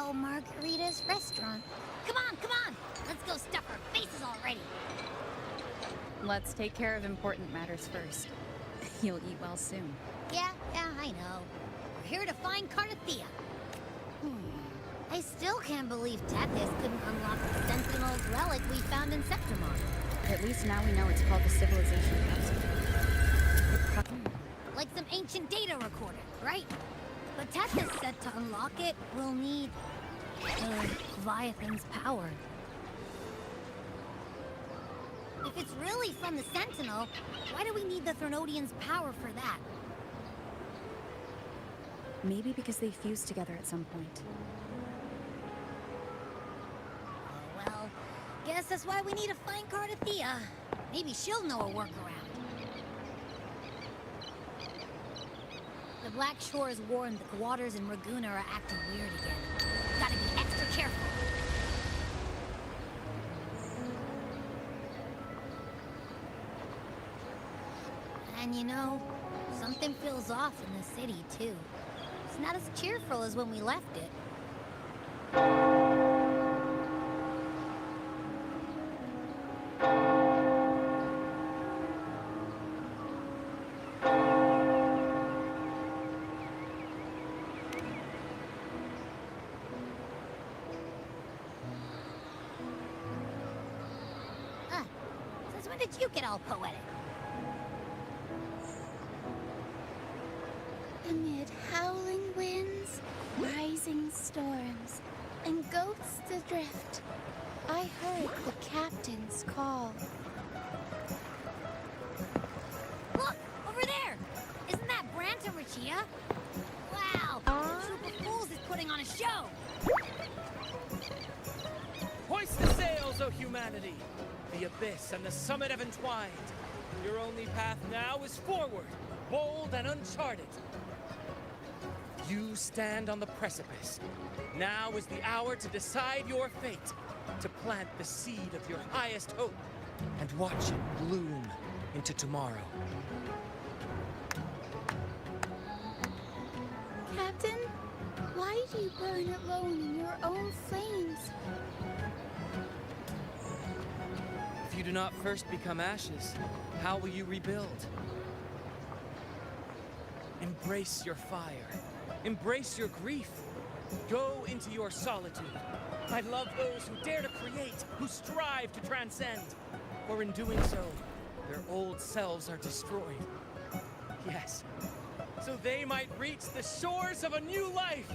call Margarita's restaurant. Come on! Let's go stuff our faces already! Let's take care of important matters first. You'll eat well soon. Yeah, I know. We're here to find Cardathia. I still can't believe Tethys couldn't unlock the Sentinel's relic we found in Septimon. At least now we know it's called the Civilization Capsule. Like some ancient data recorder, right? But Tethys said to unlock it, we'll need... Leviathan's power. If it's really from the Sentinel, why do we need the Threnodian's power for that? Maybe because they fused together at some point. Well, guess that's why we need to find Cardathia. Maybe she'll know a workaround. The Black Shores warned that the waters in Raguna are acting weird again. Gotta be extra careful. And you know, something feels off in the city, too. It's not as cheerful as when we left it. Since when did you get all poetic? Amid howling winds, rising storms, and ghosts adrift, I heard the captain's call. Look! Over there! Isn't that Brant and Rachia? Wow! The troop of fools is putting on a show! Hoist the sails, O humanity! The abyss and the summit have entwined. Your only path now is forward, bold and uncharted. You stand on the precipice. Now is the hour to decide your fate, to plant the seed of your highest hope, and watch it bloom into tomorrow. Captain, why do you burn alone in your own flames? If you do not first become ashes, how will you rebuild? Embrace your fire. Embrace your grief. Go into your solitude. I love those who dare to create, who strive to transcend. For in doing so, their old selves are destroyed. Yes, so they might reach the shores of a new life.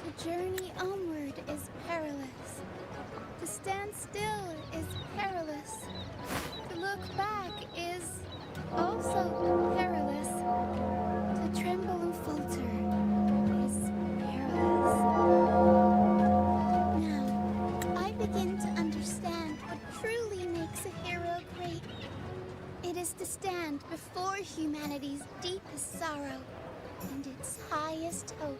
The journey onward is perilous. To stand still is perilous. To look back is also perilous. To tremble and falter is perilous. Now, I begin to understand what truly makes a hero great. It is to stand before humanity's deepest sorrow and its highest hope.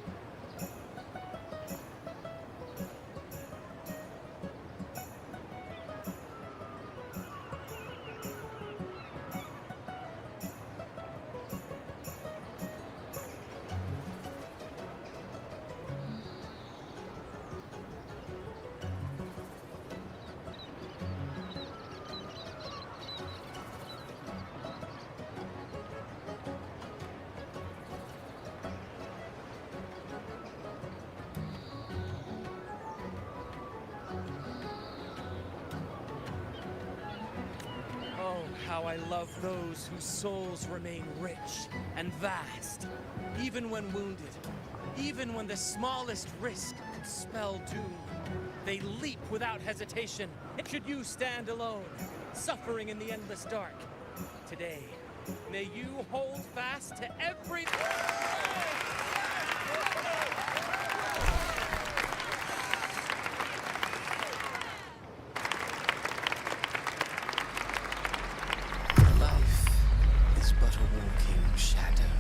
Oh, how I love those whose souls remain rich and vast, even when wounded, even when the smallest risk could spell doom. They leap without hesitation. Should you stand alone, suffering in the endless dark, today, may you hold fast to every... Life is but a walking shadow,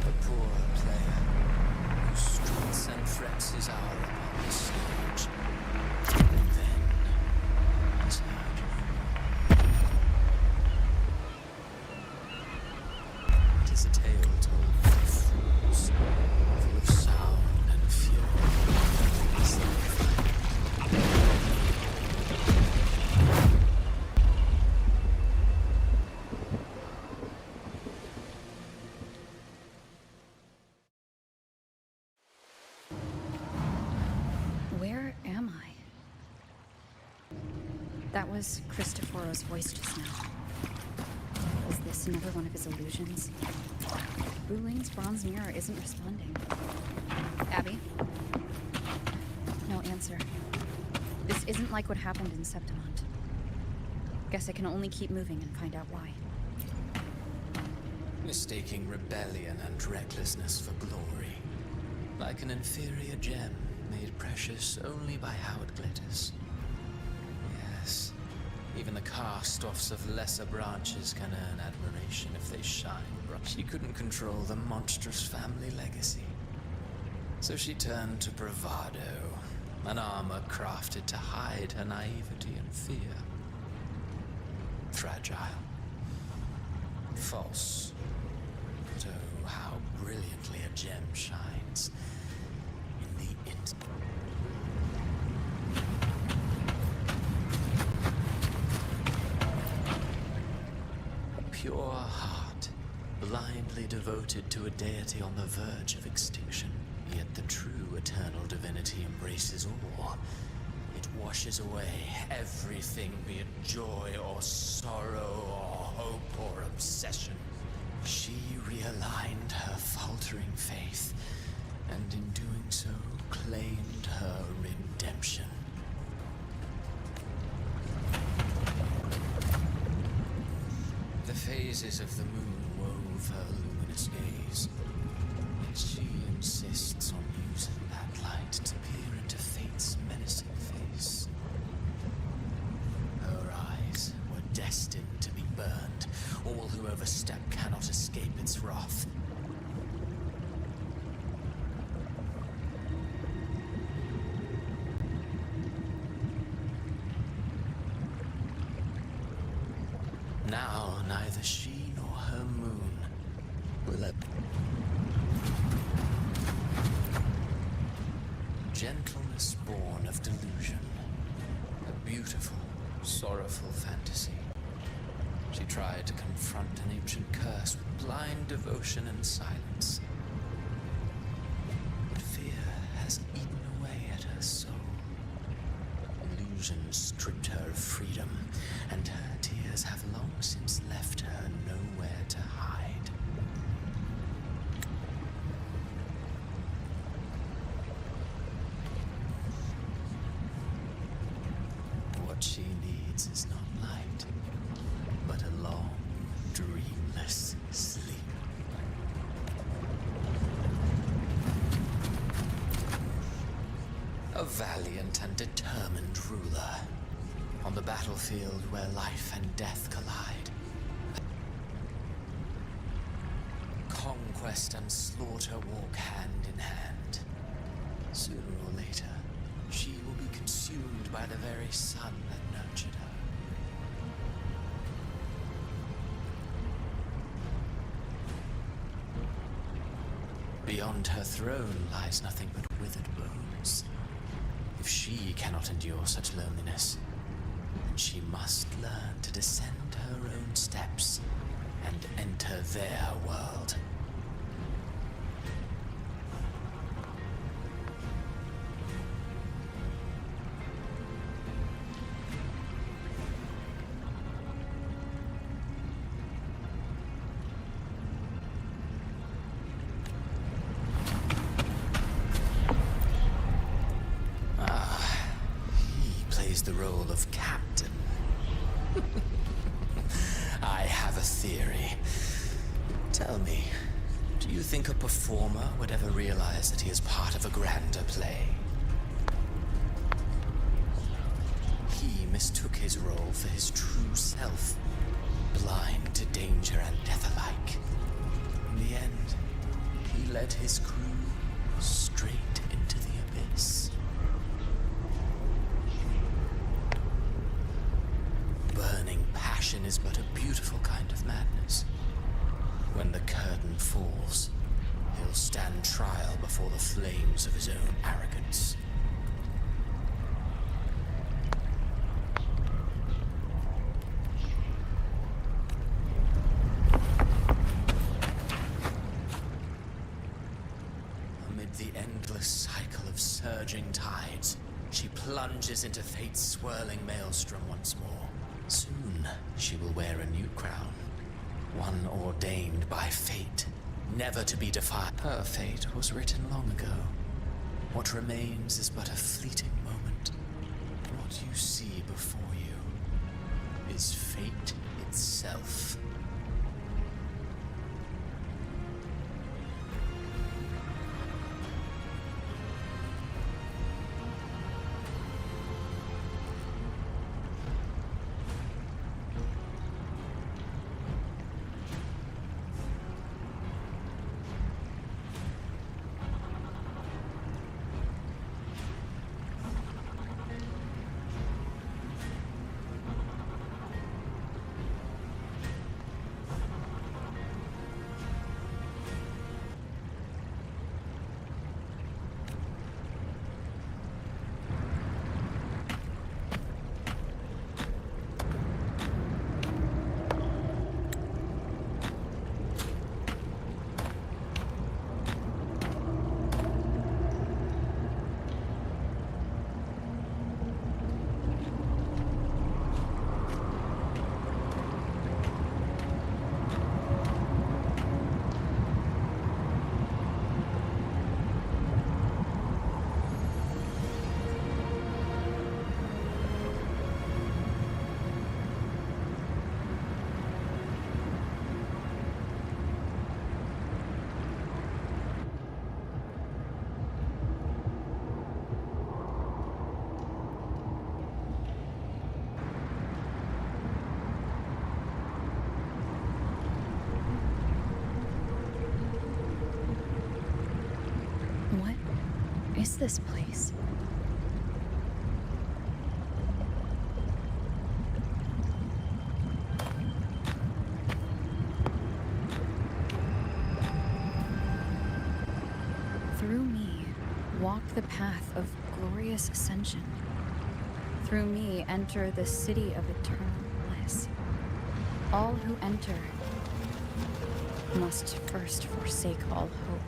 a poor player who struts and frets his hour upon the stage. Then was Cristoforo's voice just now. Is this another one of his illusions? Buling's bronze mirror isn't responding. Abby? No answer. This isn't like what happened in Septimont. Guess I can only keep moving and find out why. Mistaking rebellion and recklessness for glory. Like an inferior gem made precious only by how it glitters. Yes, even the cast-offs of lesser branches can earn admiration if they shine bright. She couldn't control the monstrous family legacy. So she turned to bravado, an armor crafted to hide her naivety and fear. Fragile. False. But oh, how brilliantly a gem shines in the instant. A pure heart, blindly devoted to a deity on the verge of extinction. Yet the true eternal divinity embraces all. It washes away everything, be it joy or sorrow or hope or obsession. She realigned her faltering faith, and in doing so, claimed her redemption. The phases of the moon wove her luminous gaze. She insists on using that light to peer into fate's menacing face. Her eyes were destined to be burned. All who overstep cannot escape its wrath. Now, neither she nor her moon will ever... Gentleness born of delusion. A beautiful, sorrowful fantasy. She tried to confront an ancient curse with blind devotion and silence. But fear has eaten away at her soul. Illusion stripped her of freedom, and her tears have long since left her nowhere to hide. What she needs is not light, but a long, dreamless sleep. A valiant and determined ruler, on the battlefield where life and death collide. Conquest and slaughter walk hand in hand. Sooner or later, she will be consumed by the very sun that nurtured her. Beyond her throne lies nothing but withered bones. If she cannot endure such loneliness, then she must learn to descend her own steps and enter their world. The role of captain. I have a theory. Tell me, do you think a performer would ever realize that he is part of a grander play? He mistook his role for his true self, blind to danger and death alike. In the end, he led his crew straight into the abyss. Burning passion is but a beautiful kind of madness. When the curtain falls, he'll stand trial before the flames of his own arrogance. Amid the endless cycle of surging tides, she plunges plunges into fate's swirling maelstrom once more. Soon, she will wear a new crown. One ordained by fate, never to be defied. Her fate was written long ago. What remains is but a fleeting moment. What you see before you is fate itself. What is this place? Through me, walk the path of glorious ascension. Through me, enter the city of eternal bliss. All who enter must first forsake all hope.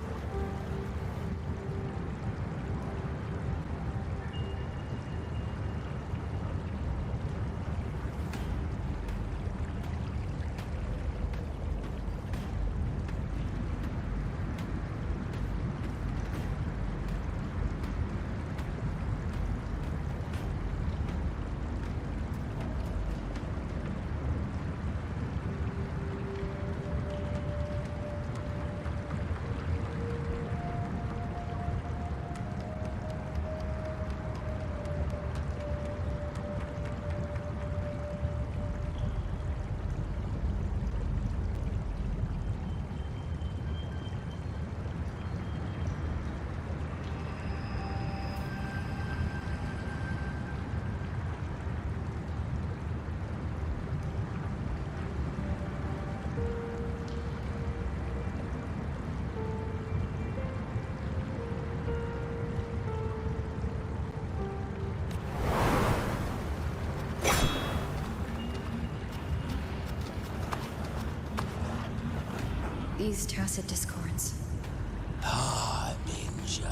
These tacit discords. Harbinger,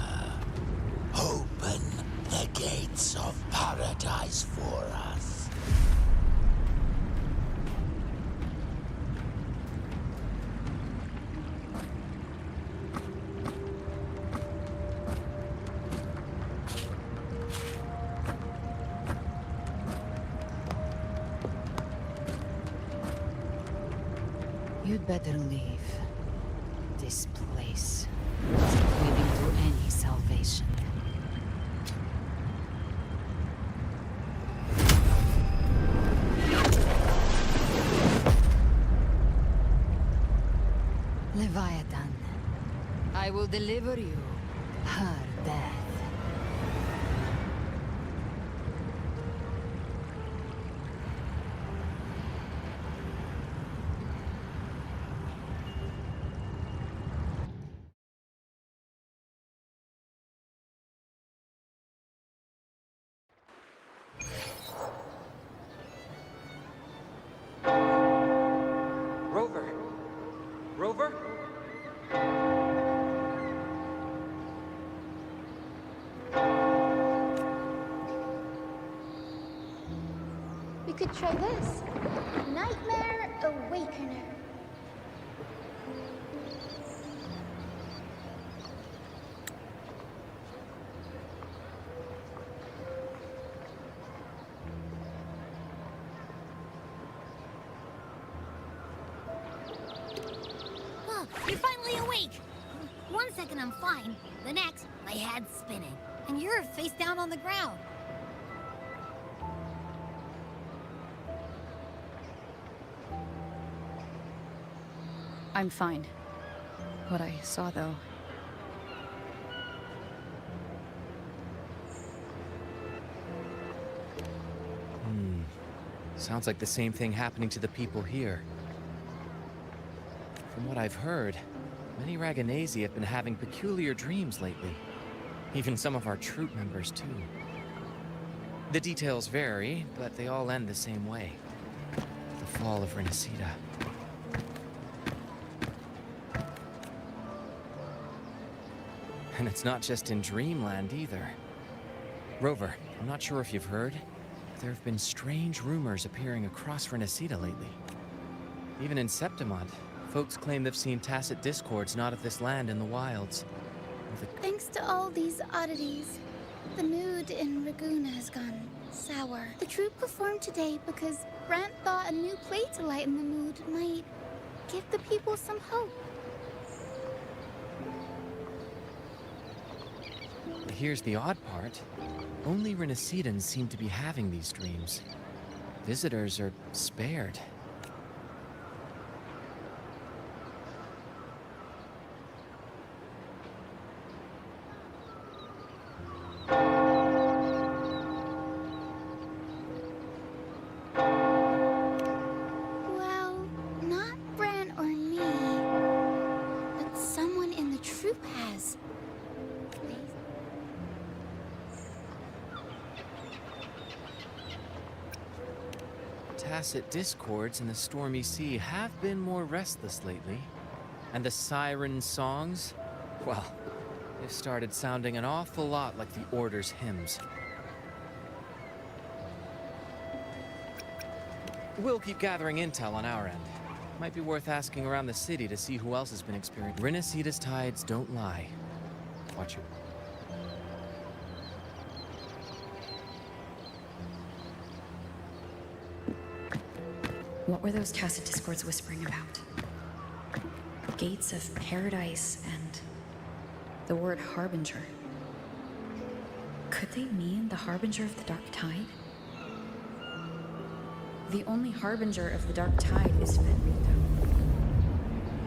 open the gates of paradise for us. You'd better leave. This place isn't leading to any salvation. Leviathan, I will deliver you her death. Rover? Rover? could try this. Nightmare Awakener. Oh, you're finally awake! 1 second I'm fine, the next, my head's spinning. And you're face down on the ground. I'm fine. What I saw, though. Sounds like the same thing happening to the people here. From what I've heard, many Raganesi have been having peculiar dreams lately. Even some of our troop members, too. The details vary, but they all end the same way. The fall of Renacida. And it's not just in Dreamland, either. Rover, I'm not sure if you've heard, but there have been strange rumors appearing across Renacida lately. Even in Septimont, folks claim they've seen tacit discords not of this land in the wilds. Thanks to all these oddities, the mood in Raguna has gone sour. The troupe performed today because Brant thought a new play to lighten the mood might give the people some hope. Here's the odd part. Only Renacidans seem to be having these dreams. Visitors are spared. Well, not Brant or me, but someone in the troupe has. Tacit discords in the stormy sea have been more restless lately. And the siren songs? Well, they've started sounding an awful lot like the Order's hymns. We'll keep gathering intel on our end. Might be worth asking around the city to see who else has been experiencing. Renacida's tides don't lie. Watch it. What were those tacit discords whispering about? Gates of paradise and the word harbinger. Could they mean the harbinger of the dark tide? The only harbinger of the dark tide is Fenrito.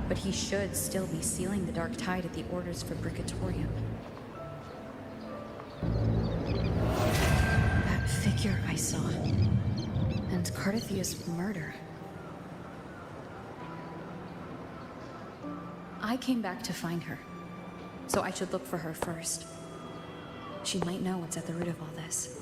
But he should still be sealing the dark tide at the Order's Fabricatorium. That figure I saw. And Cardathia's murder. I came back to find her, so I should look for her first. She might know what's at the root of all this.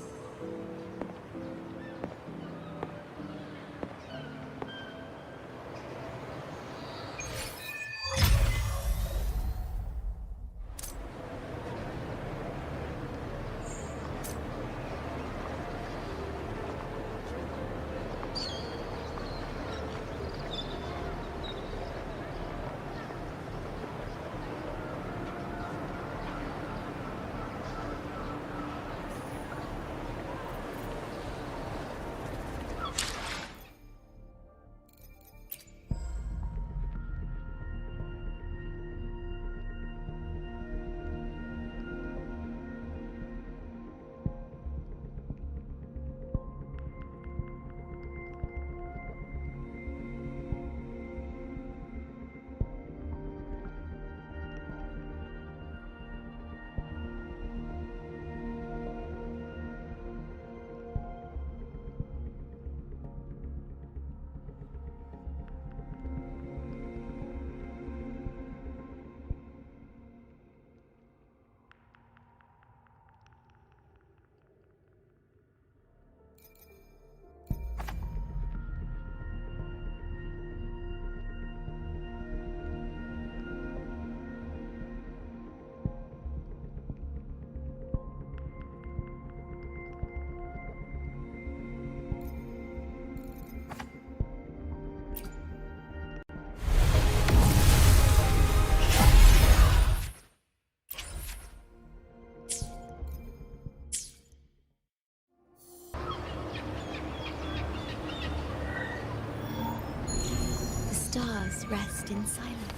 us rest in silence.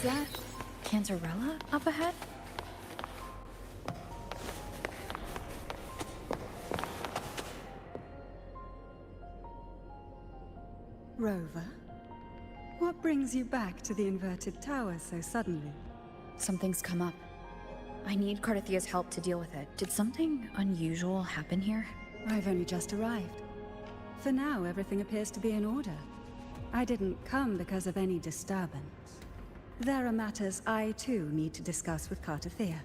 Is that Cantarella up ahead? Rover, what brings you back to the inverted tower so suddenly? Something's come up. I need Cardathia's help to deal with it. Did something unusual happen here? I've only just arrived. For now, everything appears to be in order. I didn't come because of any disturbance. There are matters I, too, need to discuss with Cardathia.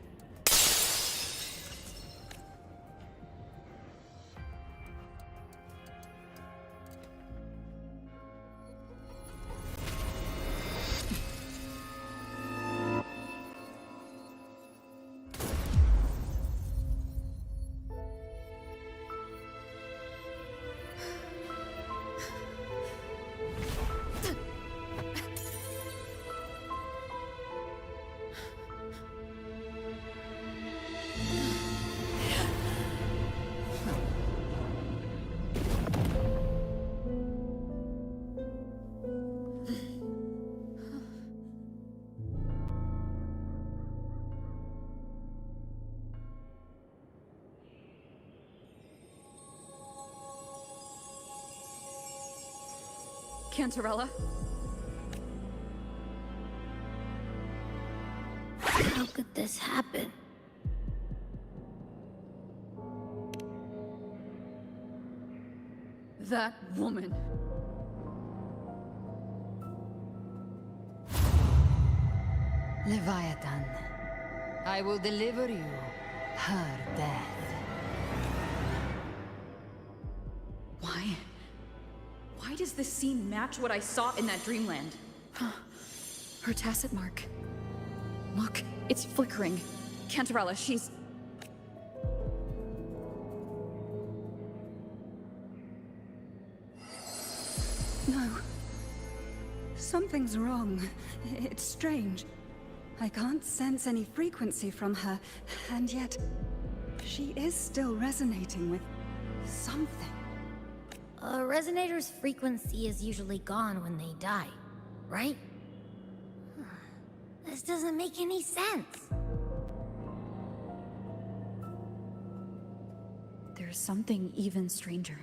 Cantarella? How could this happen? That woman. Leviathan, I will deliver you her death. Why does this scene match what I saw in that dreamland? Her tacit mark. Look, it's flickering. Cantarella, she's... No. Something's wrong. It's strange. I can't sense any frequency from her, and yet she is still resonating with something. A resonator's frequency is usually gone when they die, right? This doesn't make any sense. There's something even stranger.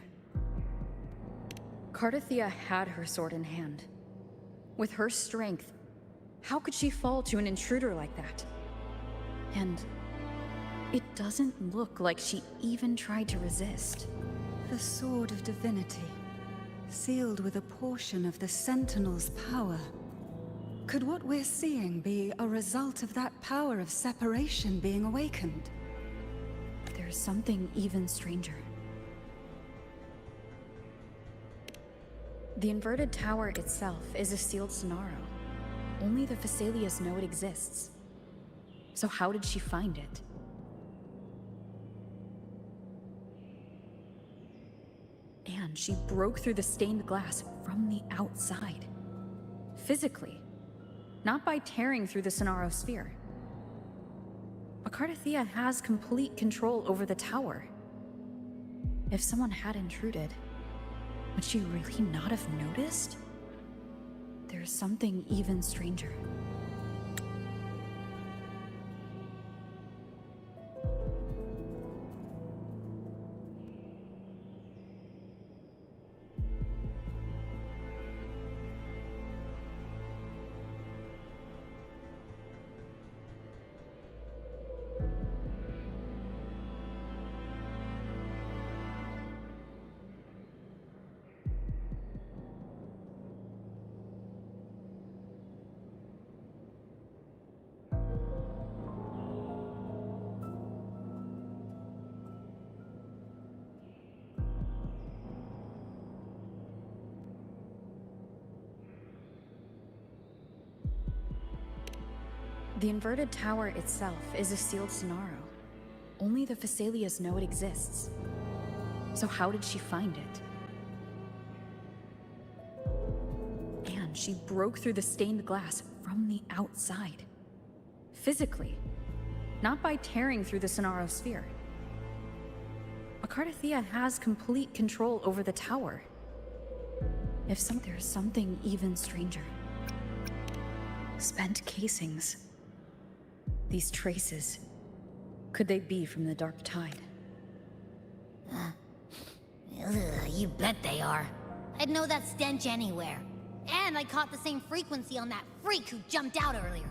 Cardathia had her sword in hand. With her strength, how could she fall to an intruder like that? And it doesn't look like she even tried to resist. The Sword of Divinity, sealed with a portion of the Sentinel's power. Could what we're seeing be a result of that power of separation being awakened? There's something even stranger. The inverted tower itself is a sealed Sonaro. Only the Phasaelias know it exists. So how did she find it? And she broke through the stained glass from the outside. Physically. Not by tearing through the Sonaro sphere. But Cardathia has complete control over the tower. If someone had intruded, would she really not have noticed? There's something even stranger. The inverted tower itself is a sealed Sonaro. Only the Phasaelias know it exists. So how did she find it? And she broke through the stained glass from the outside. Physically. Not by tearing through the Sonaro sphere. But Cardathia has complete control over the tower. There's something even stranger. Spent casings. These traces. Could they be from the Dark Tide? Ugh, you bet they are. I'd know that stench anywhere. And I caught the same frequency on that freak who jumped out earlier.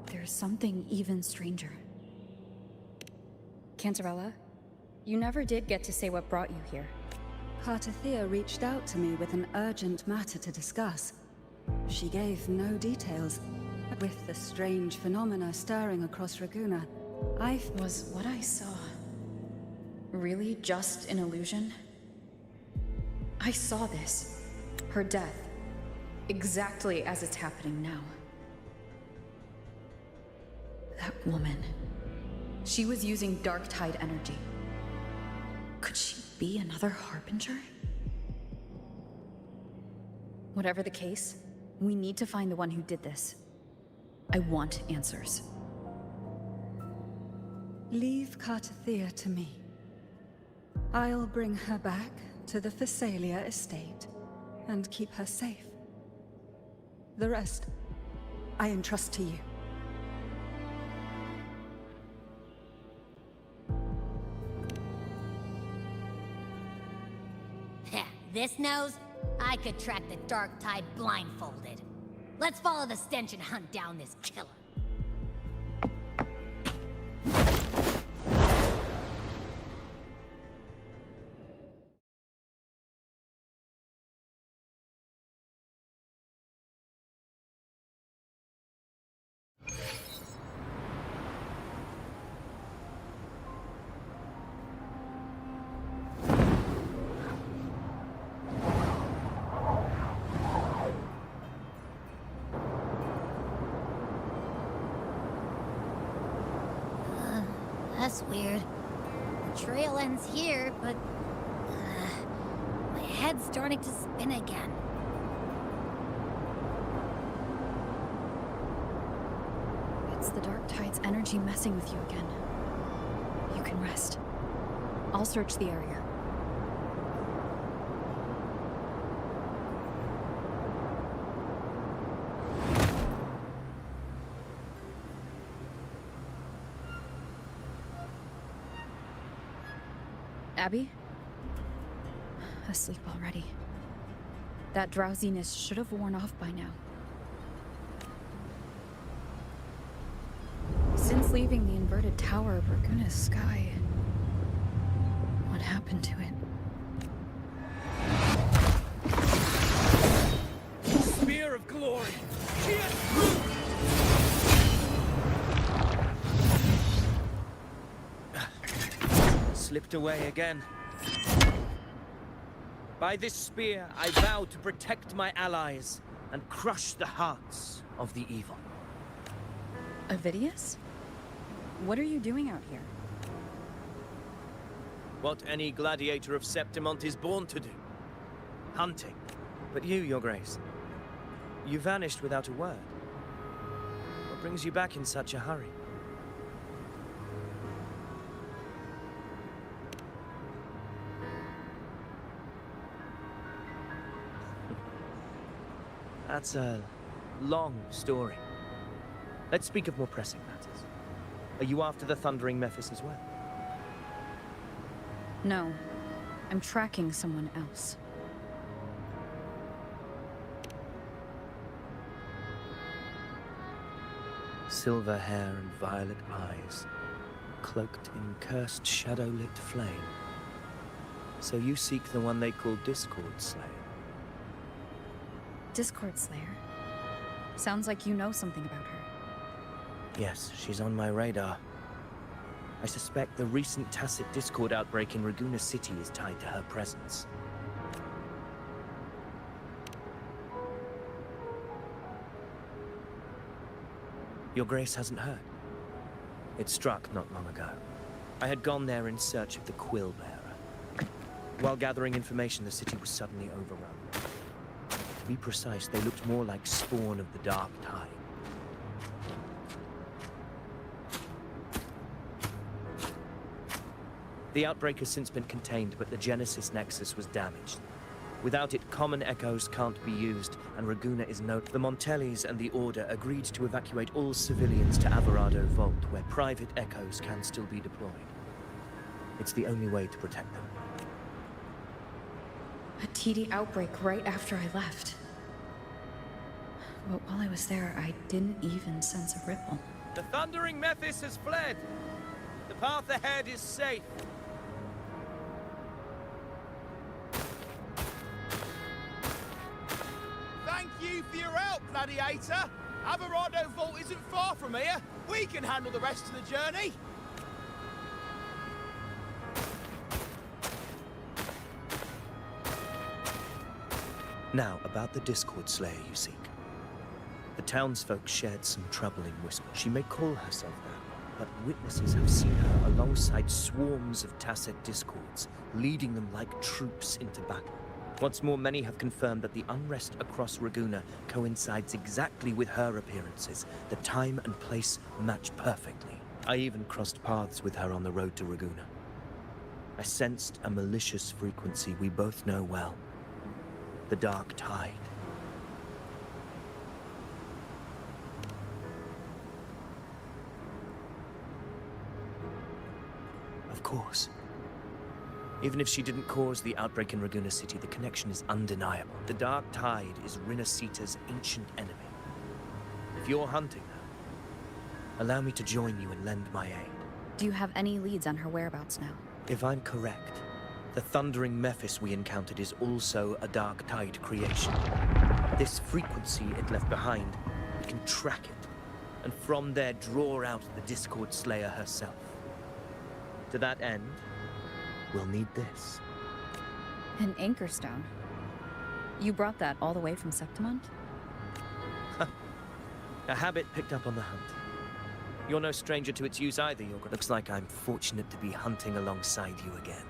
There's something even stranger. Cantarella, you never did get to say what brought you here. Cartathea reached out to me with an urgent matter to discuss. She gave no details. With the strange phenomena stirring across Raguna, Was what I saw really just an illusion? I saw this. Her death. Exactly as it's happening now. That woman. She was using Dark Tide energy. Could she be another Harbinger? Whatever the case, we need to find the one who did this. I want answers. Leave Cartathea to me. I'll bring her back to the Phasalia estate and keep her safe. The rest, I entrust to you. Heh, this nose? I could track the Dark Tide blindfolded. Let's follow the stench and hunt down this killer. That's weird. The trail ends here, but... my head's starting to spin again. It's the Dark Tide's energy messing with you again. You can rest. I'll search the area. Abby? Asleep already. That drowsiness should have worn off by now. Since leaving the inverted tower of Raguna's sky, what happened to it? Spear of glory! Slipped away again. By this spear, I vow to protect my allies and crush the hearts of the evil. Avidius? What are you doing out here? What any gladiator of Septimont is born to do. Hunting. But you, Your Grace, you vanished without a word. What brings you back in such a hurry? That's a long story. Let's speak of more pressing matters. Are you after the Thundering Mephis as well? No. I'm tracking someone else. Silver hair and violet eyes, cloaked in cursed shadow-lit flame. So you seek the one they call Discord Slayer. Discord Slayer? Sounds like you know something about her. Yes, she's on my radar. I suspect the recent tacit Discord outbreak in Raguna City is tied to her presence. Your Grace hasn't heard. It struck not long ago. I had gone there in search of the Quill Bearer. While gathering information, the city was suddenly overrun. To be precise, they looked more like spawn of the Dark Tide. The outbreak has since been contained, but the Genesis Nexus was damaged. Without it, common echoes can't be used, and Raguna is no... The Montellis and the Order agreed to evacuate all civilians to Alvarado Vault, where private echoes can still be deployed. It's the only way to protect them. A TD outbreak right after I left. But while I was there, I didn't even sense a ripple. The Thundering Mephis has fled! The path ahead is safe! Thank you for your help, Gladiator! Alvarado Vault isn't far from here. We can handle the rest of the journey. Now, about the Discord Slayer you seek. The townsfolk shared some troubling whispers. She may call herself that, but witnesses have seen her alongside swarms of Tacet Discords, leading them like troops into battle. What's more, many have confirmed that the unrest across Raguna coincides exactly with her appearances. The time and place match perfectly. I even crossed paths with her on the road to Raguna. I sensed a malicious frequency we both know well. The Dark Tide. Of course. Even if she didn't cause the outbreak in Raguna City, the connection is undeniable. The Dark Tide is Rinasita's ancient enemy. If you're hunting her, allow me to join you and lend my aid. Do you have any leads on her whereabouts now? If I'm correct, the Thundering Mephis we encountered is also a Dark Tide creation. This frequency it left behind, we can track it, and from there draw out the Discord Slayer herself. To that end, we'll need this. An anchor stone. You brought that all the way from Septimont? A habit picked up on the hunt. You're no stranger to its use either, Yorga. Looks like I'm fortunate to be hunting alongside you again.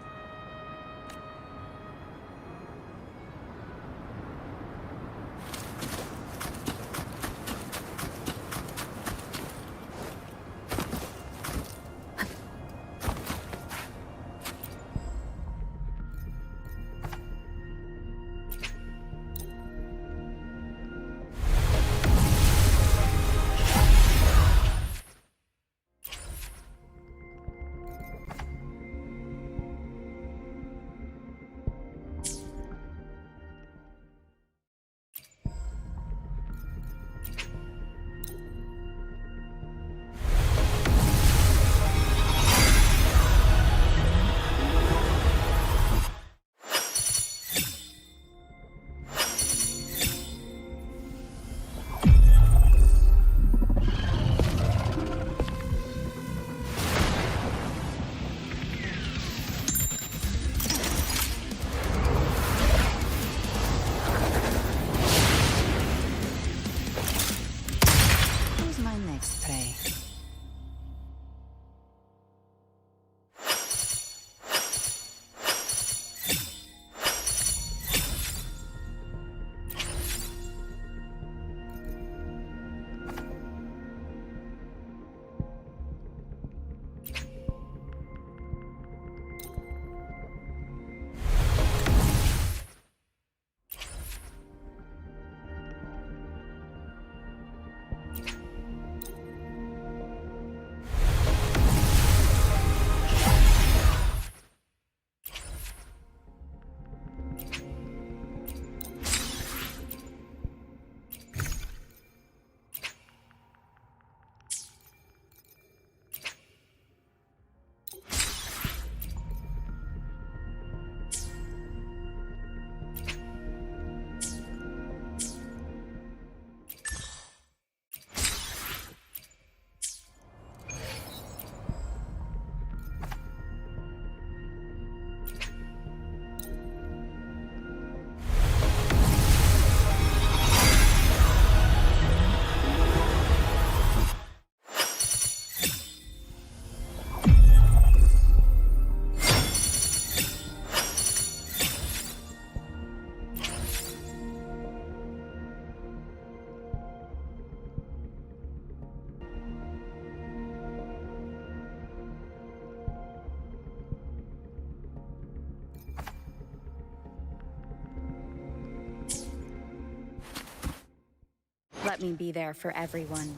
let me be there for everyone.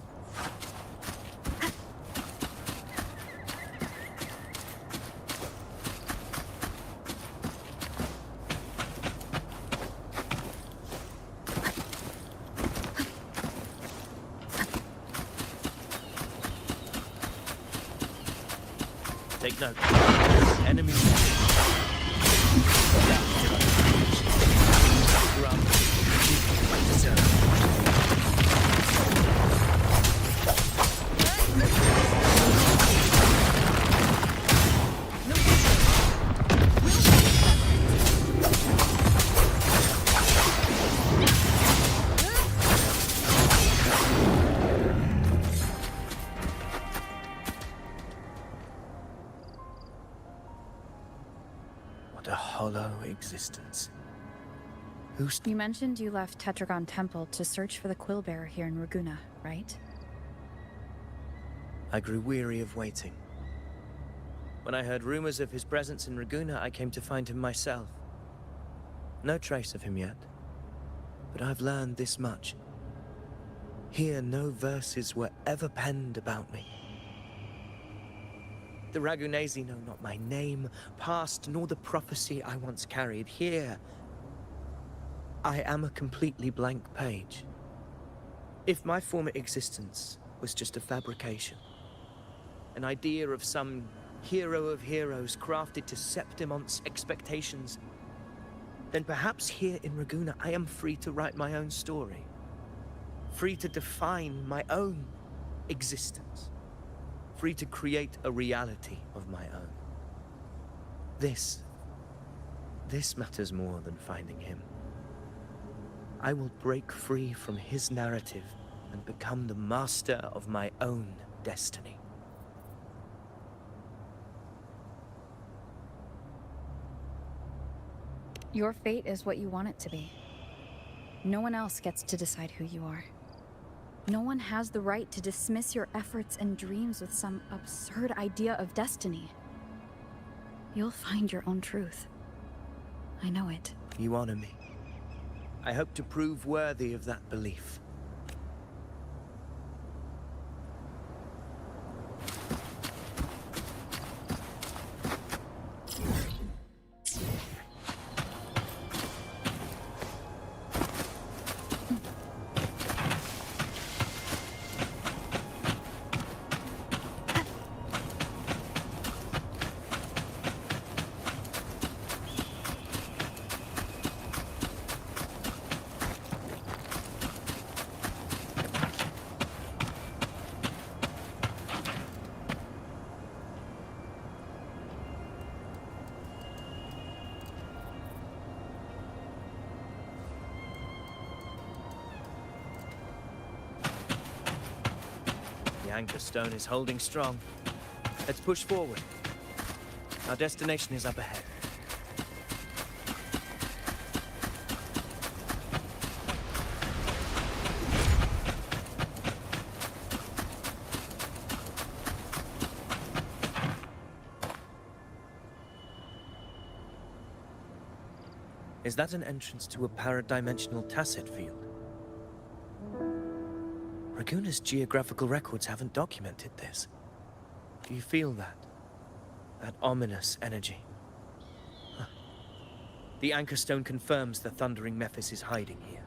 Take note. Enemy. What a hollow existence. You mentioned you left Tetragon Temple to search for the Quillbearer here in Ragunna, right? I grew weary of waiting. When I heard rumors of his presence in Ragunna, I came to find him myself. No trace of him yet, but I've learned this much. Here, no verses were ever penned about me. The Ragunesi know not my name, past, nor the prophecy I once carried. Here, I am a completely blank page. If my former existence was just a fabrication, an idea of some hero of heroes crafted to Septimont's expectations, then perhaps here in Ragunna I am free to write my own story. Free to define my own existence. Free to create a reality of my own. This matters more than finding him. I will break free from his narrative and become the master of my own destiny. Your fate is what you want it to be. No one else gets to decide who you are. No one has the right to dismiss your efforts and dreams with some absurd idea of destiny. You'll find your own truth. I know it. You honor me. I hope to prove worthy of that belief. The anchor stone is holding strong. Let's push forward. Our destination is up ahead. Is that an entrance to a paradimensional tacet field? Ragunna's geographical records haven't documented this. Do you feel that? That ominous energy? Huh. The anchor stone confirms the thundering Mephis is hiding here.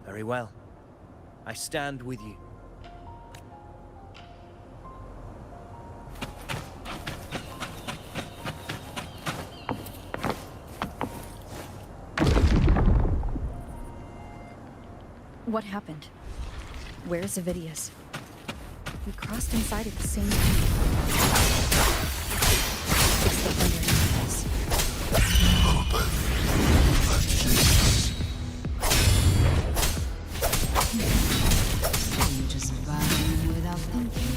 Very well. I stand with you. What happened? Where's Avidius? We crossed inside at the same time. It's the thundering Mephis. You just burn without thinking.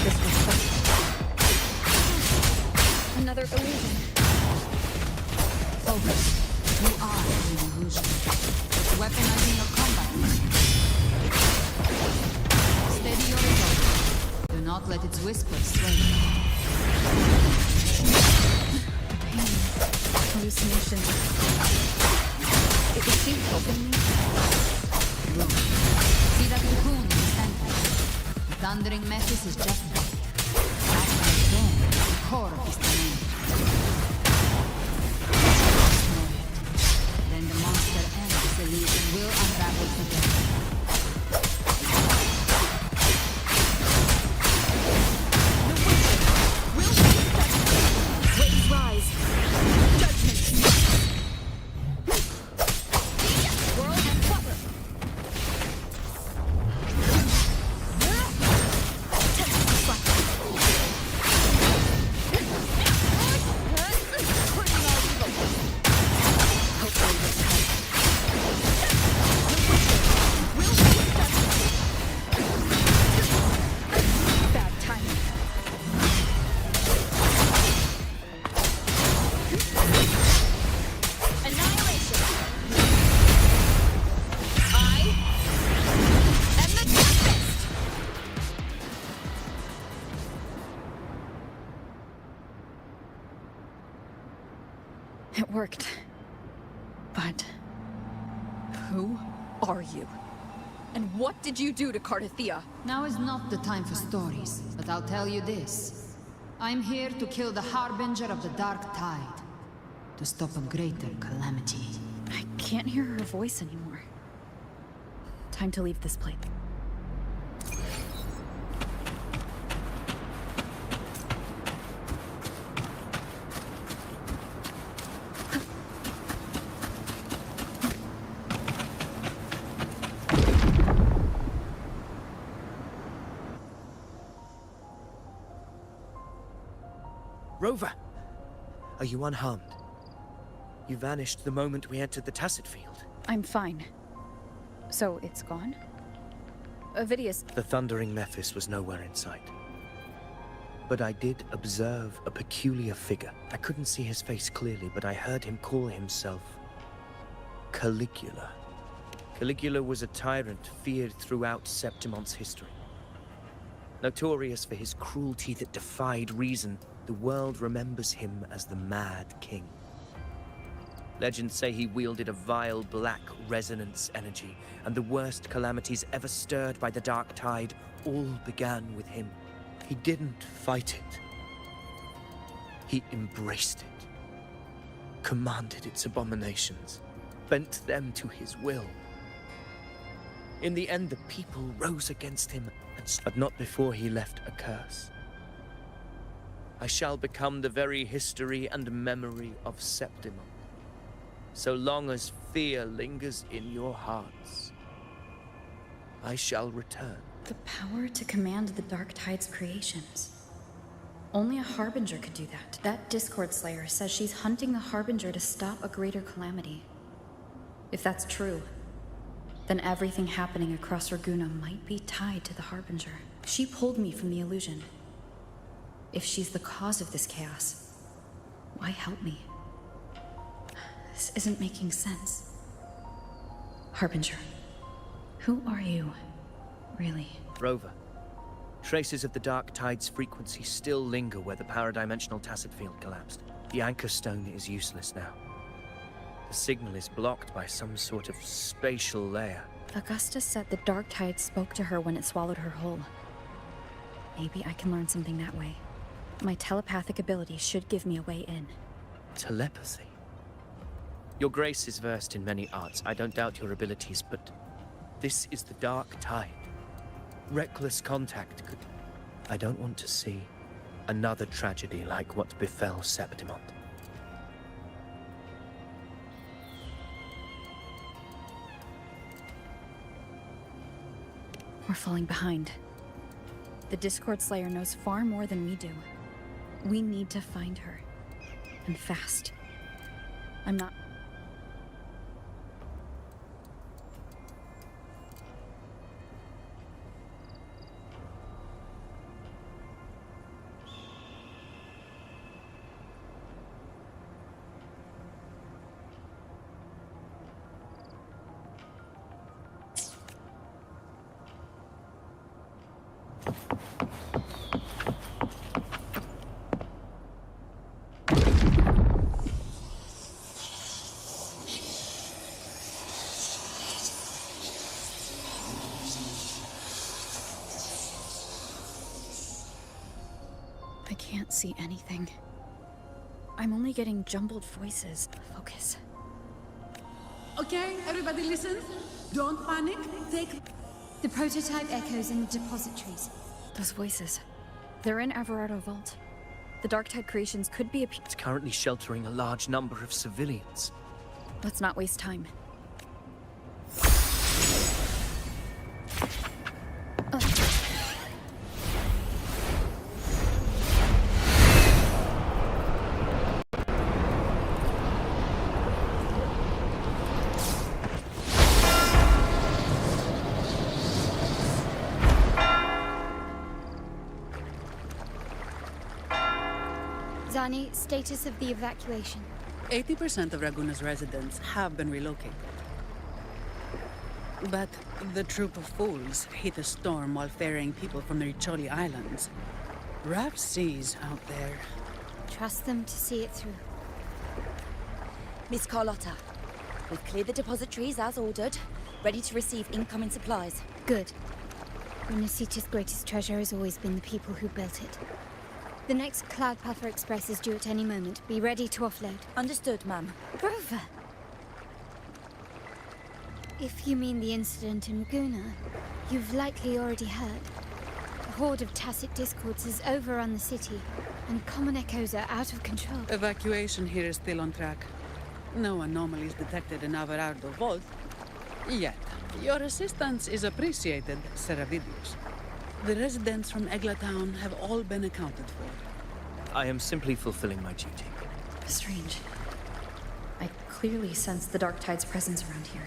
This was another illusion. Focus. You are an illusion. It's weaponizing your combat. Steady your resolve. Do not let its whispers sway you. The pain. hallucination. Is she helping me? Wrong. See that cocoon in the center? The thundering menace is just there. That's right there, the core of this domain. Ignore it. Then the monster and its illusion will unravel together. Waves rise. Judgment. Whirl and cover. Bad timing. Annihilation. I am the Tempest. It worked. But who are you? And what did you do to Cardathia? Now is not the time for stories, but I'll tell you this. I'm here to kill the Harbinger of the Dark Tide. To stop a greater calamity. I can't hear her voice anymore. Time to leave this place. Rover! Are you unharmed? You vanished the moment we entered the Tacit Field. I'm fine. So it's gone? Ovidius, The thundering Mephis was nowhere in sight. But I did observe a peculiar figure. I couldn't see his face clearly, but I heard him call himself Caligula. Caligula was a tyrant feared throughout Septimon's history. Notorious for his cruelty that defied reason, the world remembers him as the Mad King. Legends say he wielded a vile black resonance energy, and the worst calamities ever stirred by the Dark Tide all began with him. He didn't fight it. He embraced it, commanded its abominations, bent them to his will. In the end, the people rose against him, but not before he left a curse. I shall become the very history and memory of Septimon. So long as fear lingers in your hearts, I shall return. the power to command the Dark Tide's creations. Only a Harbinger could do that. That Discord Slayer says she's hunting the Harbinger to stop a greater calamity. If that's true, then everything happening across Raguna might be tied to the Harbinger. She pulled me from the illusion. If she's the cause of this chaos, why help me? This isn't making sense. Harbinger, who are you, really? Rover, traces of the Dark Tide's frequency still linger where the paradimensional Tacit Field collapsed. The Anchor Stone is useless now. The signal is blocked by some sort of spatial layer. Augusta said the Dark Tide spoke to her when it swallowed her whole. Maybe I can learn something that way. My telepathic ability should give me a way in. Telepathy? Your Grace is versed in many arts. I don't doubt your abilities, but this is the Dark Tide. Reckless contact could... I don't want to see another tragedy like what befell Septimon. We're falling behind. The Discord Slayer knows far more than we do. We need to find her. And fast. I'm not... can't see anything. I'm only getting jumbled voices. Focus. Okay, everybody listen. Don't panic. Take... The prototype echoes in the depositories. Those voices. They're in Everardo Vault. The Darktide creations could be It's currently sheltering a large number of civilians. Let's not waste time. Zani, status of the evacuation. 80% of Raguna's residents have been relocated. But the troop of fools hit a storm while ferrying people from the Riccioli Islands. Rough seas out there. Trust them to see it through. Miss Carlotta, we've cleared the depositories as ordered, ready to receive incoming supplies. Good. Renacita's greatest treasure has always been the people who built it. The next Cloud Puffer Express is due at any moment. Be ready to offload. Understood, ma'am. Grover! If you mean the incident in Laguna, you've likely already heard. A horde of tacit discords has overrun the city, and common echoes are out of control. Evacuation here is still on track. No anomalies detected in Everardo Vault. Yet, your assistance is appreciated, Seravidius. The residents from Eglatown have all been accounted for. I am simply fulfilling my duty. Strange. I clearly sense the Darktide's presence around here.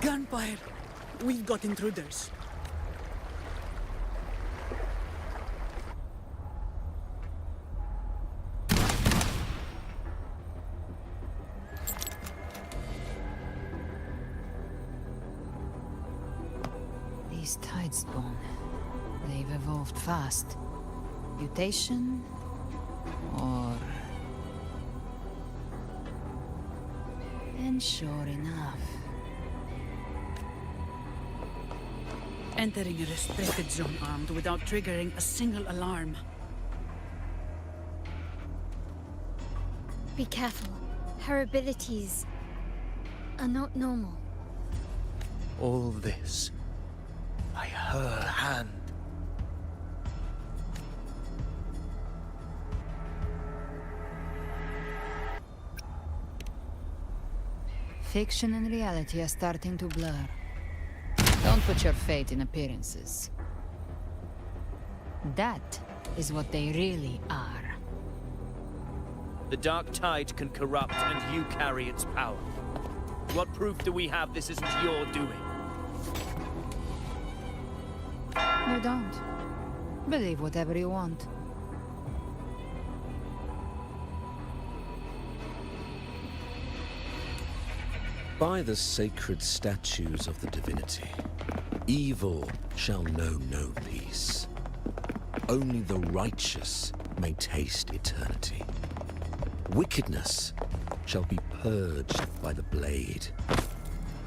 Gunfire! We've got intruders. These Tidespawn, they've evolved fast. Mutation? Or... And sure enough... Entering a restricted zone armed without triggering a single alarm. Be careful. Her abilities are not normal. All this by her hand. Fiction and reality are starting to blur. Don't put your faith in appearances. That is what they really are. The Dark Tide can corrupt, and you carry its power. What proof do we have this isn't your doing? You don't. Believe whatever you want. By the sacred statues of the divinity, evil shall know no peace. Only the righteous may taste eternity. Wickedness shall be purged by the blade,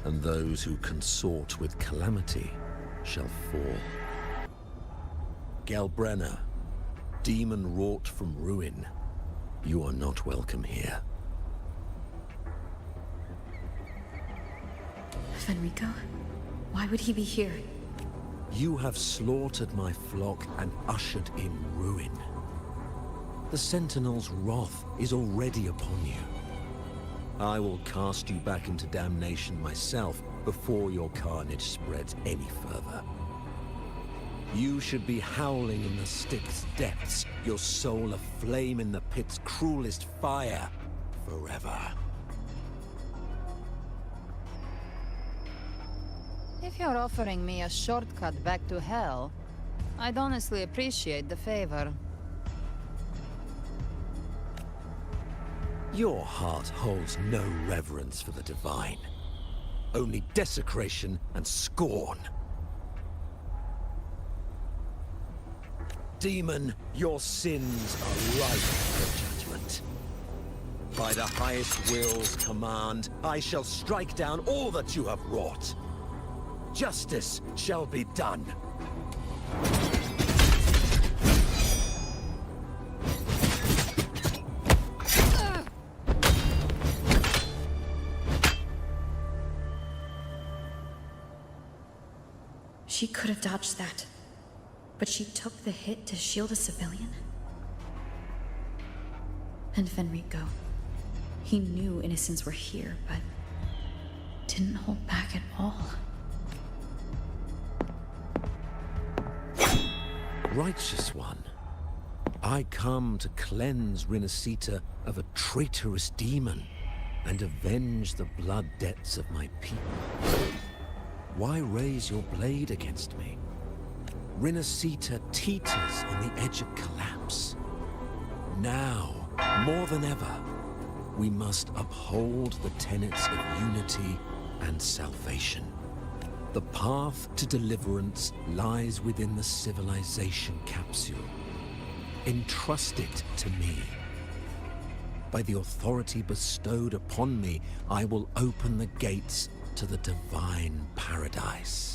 and those who consort with calamity shall fall. Galbrena, demon wrought from ruin, you are not welcome here. Fenrico? Why would he be here? You have slaughtered my flock and ushered in ruin. The Sentinel's wrath is already upon you. I will cast you back into damnation myself before your carnage spreads any further. You should be howling in the Styx's depths, your soul aflame in the pit's cruelest fire, forever. If you're offering me a shortcut back to hell, I'd honestly appreciate the favor. Your heart holds no reverence for the divine. Only desecration and scorn. Demon, your sins are ripe for judgment. By the highest will's command, I shall strike down all that you have wrought. Justice shall be done. She could have dodged that, but she took the hit to shield a civilian? And Fenrico, he knew innocents were here, but didn't hold back at all. Righteous one, I come to cleanse Rinascita of a traitorous demon and avenge the blood debts of my people. Why raise your blade against me? Rinascita teeters on the edge of collapse. Now, more than ever, we must uphold the tenets of unity and salvation. The path to deliverance lies within the civilization capsule. Entrust it to me. By the authority bestowed upon me, I will open the gates to the divine paradise.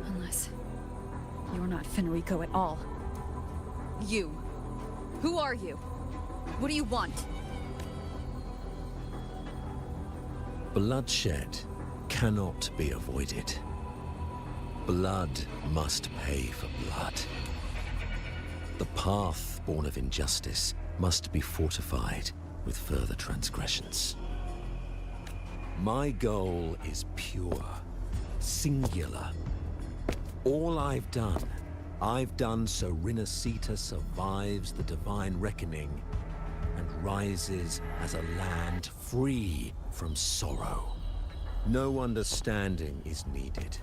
Unless you're not Fenrico at all. You. Who are you? What do you want? Bloodshed cannot be avoided. Blood must pay for blood. The path born of injustice must be fortified with further transgressions. My goal is pure, singular. All I've done so Rinascita survives the divine reckoning and rises as a land free from sorrow. No understanding is needed,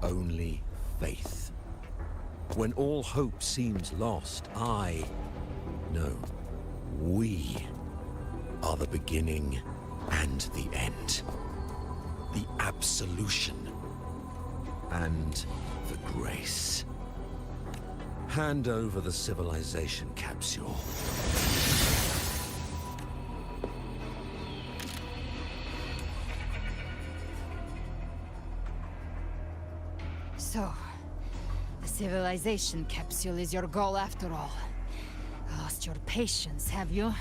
only faith. When all hope seems lost, we are the beginning and the end. The absolution and the grace. Hand over the civilization capsule. So, the civilization capsule is your goal after all. Lost your patience, have you?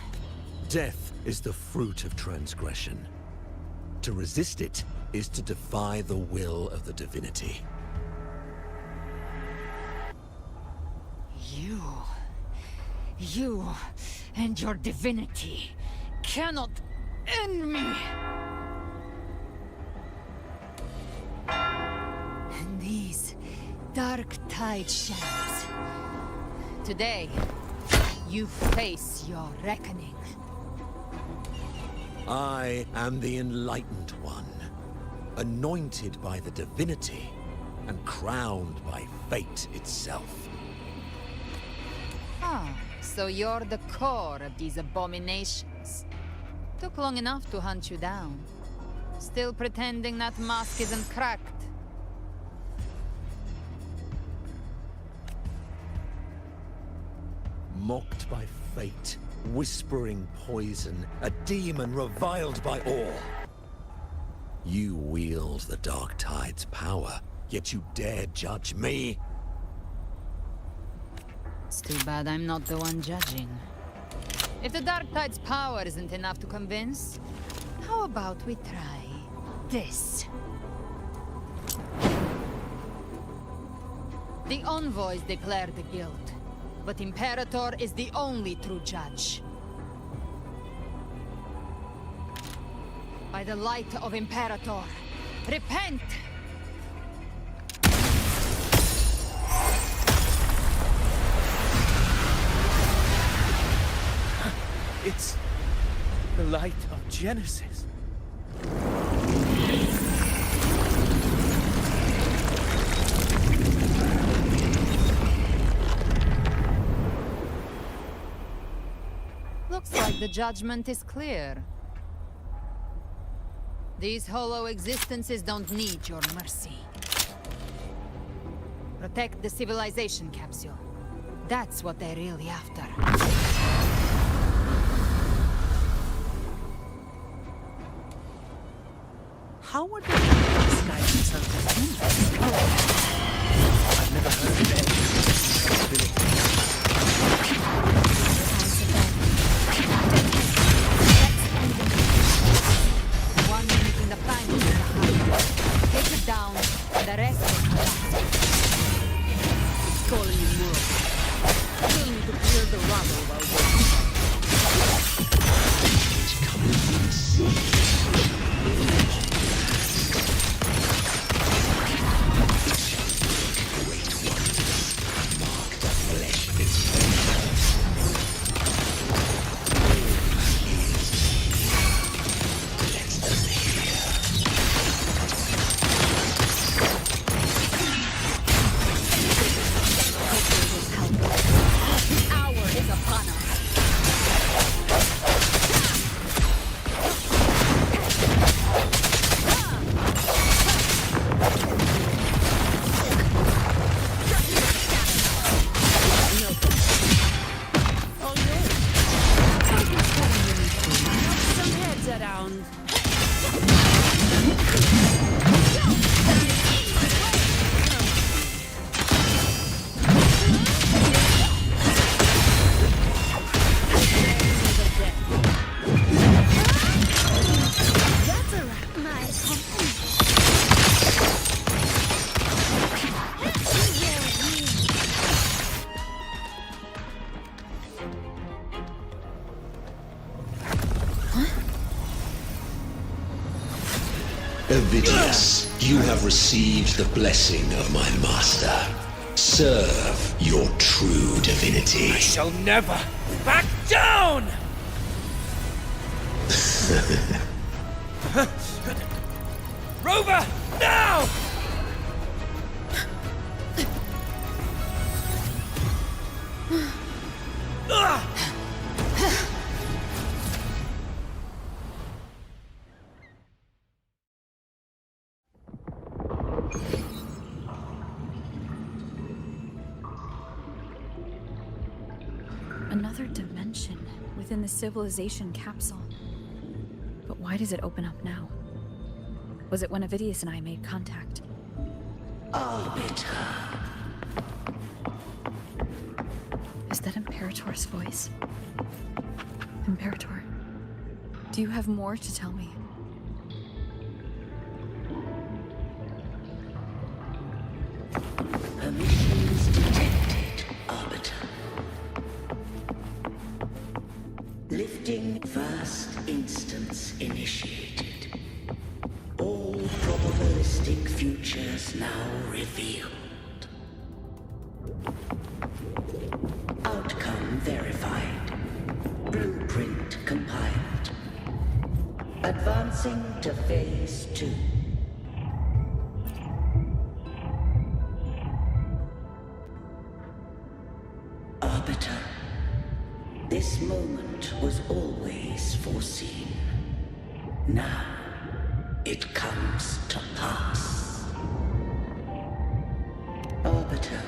Death is the fruit of transgression. To resist it is to defy the will of the divinity. You and your divinity cannot end me. And these dark tide shadows. Today, you face your reckoning. I am the Enlightened One, anointed by the divinity and crowned by fate itself. Ah, so you're the core of these abominations. Took long enough to hunt you down. Still pretending that mask isn't cracked. Mocked by fate, whispering poison, a demon reviled by all. You wield the Dark Tide's power, yet you dare judge me? It's too bad I'm not the one judging. If the Dark Tide's power isn't enough to convince, how about we try this? The envoys declare the guild, but Imperator is the only true judge. By the light of Imperator, repent! It's the light of Genesis. The judgment is clear. These hollow existences don't need your mercy. Protect the civilization capsule. That's what they're really after. How would they disguise themselves as humans? I've never heard of any possibility. One minute in the final is the hard. Take it down, and the rest will collapse. Calling in more. We'll need to clear the rubble while waiting. It's coming from the sea. Avidius, you have received the blessing of my master. Serve your true divinity. I shall never back down! Rover, now! Another dimension within the civilization capsule. But why does it open up now? Was it when Avidius and I made contact? Arbiter. Is that Imperator's voice? Imperator, do you have more to tell me? Permissions detected, Arbiter. Lifting first instance initiated. All probabilistic futures now revealed. Outcome verified. Blueprint compiled. Advancing to phase 2. Arbiter, this moment was always foreseen. Now, it comes to pass. Arbiter,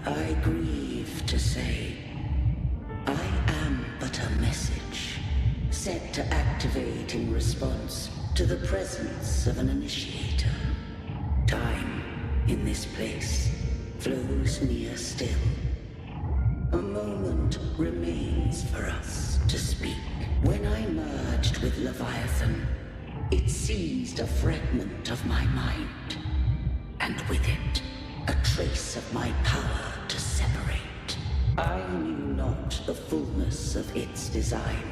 I grieve to say, I am but a message, set to activate in response to the presence of an initiator. Time, in this place, flows near still. A moment remains for us to speak. When I merged with Leviathan, it seized a fragment of my mind, and with it, a trace of my power to separate. I knew not the fullness of its design.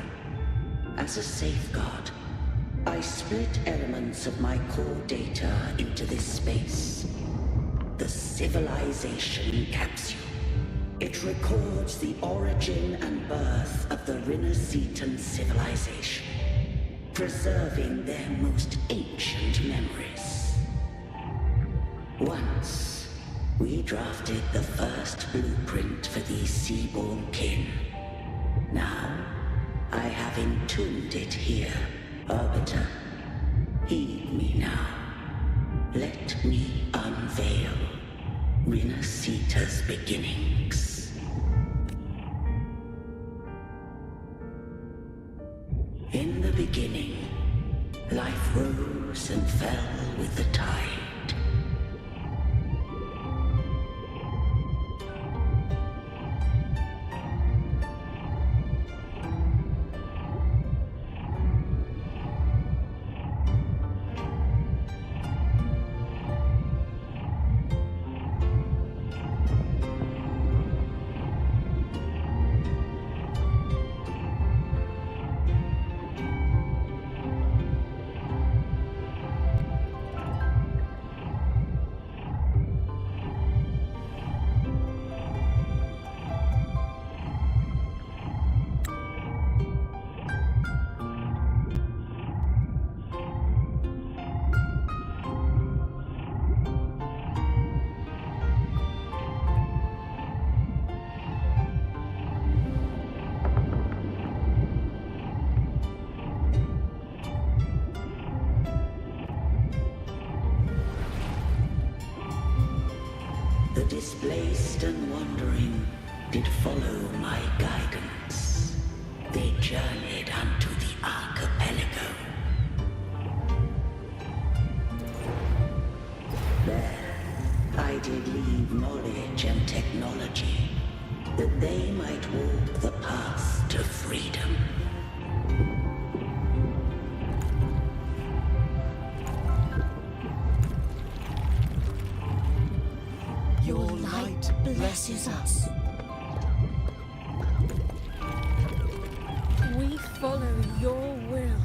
As a safeguard, I split elements of my core data into this space. The civilization capsule. It records the origin and birth of the Rinneseton civilization, preserving their most ancient memories. Once, we drafted the first blueprint for these seaborn kin. Now, entombed it here, Arbiter. Heed me now. Let me unveil Rinasita's beginnings. In the beginning, life rose and fell with the tide. The displaced and wandering did follow my guidance. They journeyed unto the archipelago. There, I did leave knowledge and technology, that they might walk the path to freedom. Your light blesses us. We follow your will.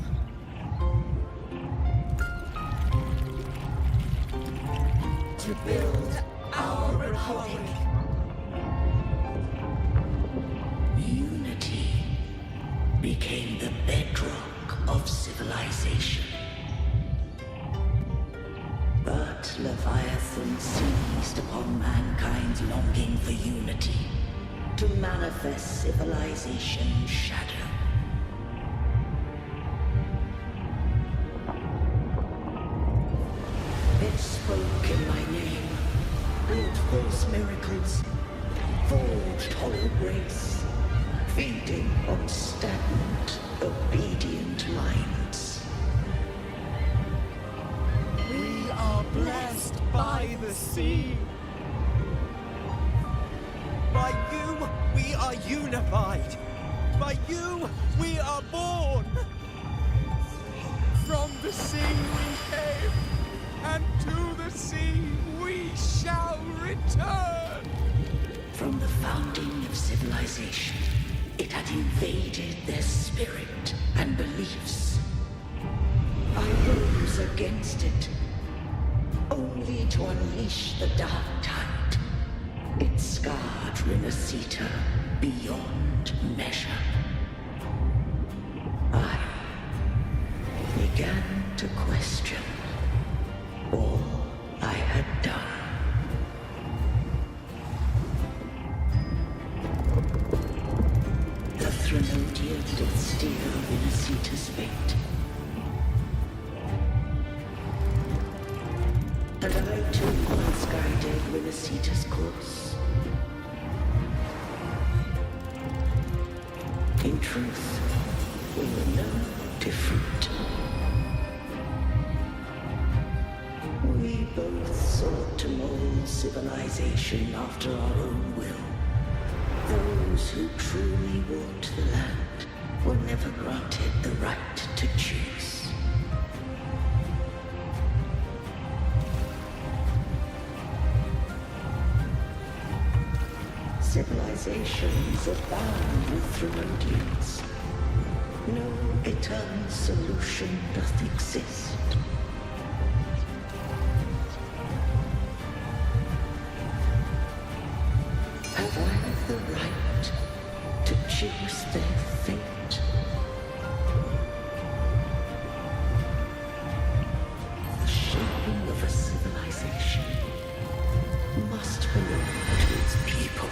To build our republic. Unity became the bedrock of civilization. But Leviathan seized upon mankind's longing for unity to manifest civilization's shadow. It spoke in my name, wrought false miracles, forged hollow grace, feeding on stagnant, obedient minds. We are blessed by the sea. By you, we are unified. By you, we are born. From the sea we came, and to the sea we shall return. From the founding of civilization, it had invaded their spirit and beliefs. I rose against it, only to unleash the dark tide. It scarred Rinasita beyond measure. I began to question all I had done. The Threnodian did steal Rinasita's fate. And I too once guided Rinasita's course. In truth, we were no different. We both sought to mold civilization after our own will. Those who truly walked the land were never granted the right to choose. Civilizations abound with Therodians. No eternal solution doth exist. Have I the right to choose their fate? The shaping of a civilization must belong to its people.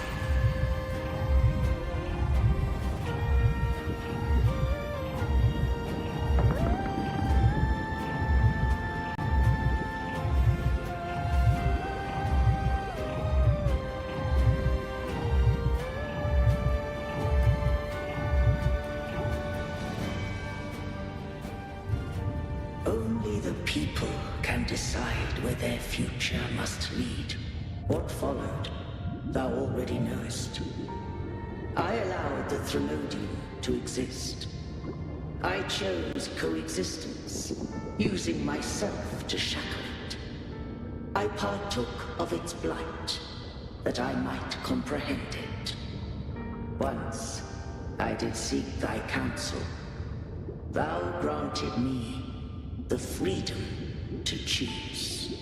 decide where their future must lead. What followed, thou already knowest. I allowed the Threnodium to exist. I chose coexistence, using myself to shackle it. I partook of its blight, that I might comprehend it. Once, I did seek thy counsel. Thou granted me the freedom to choose.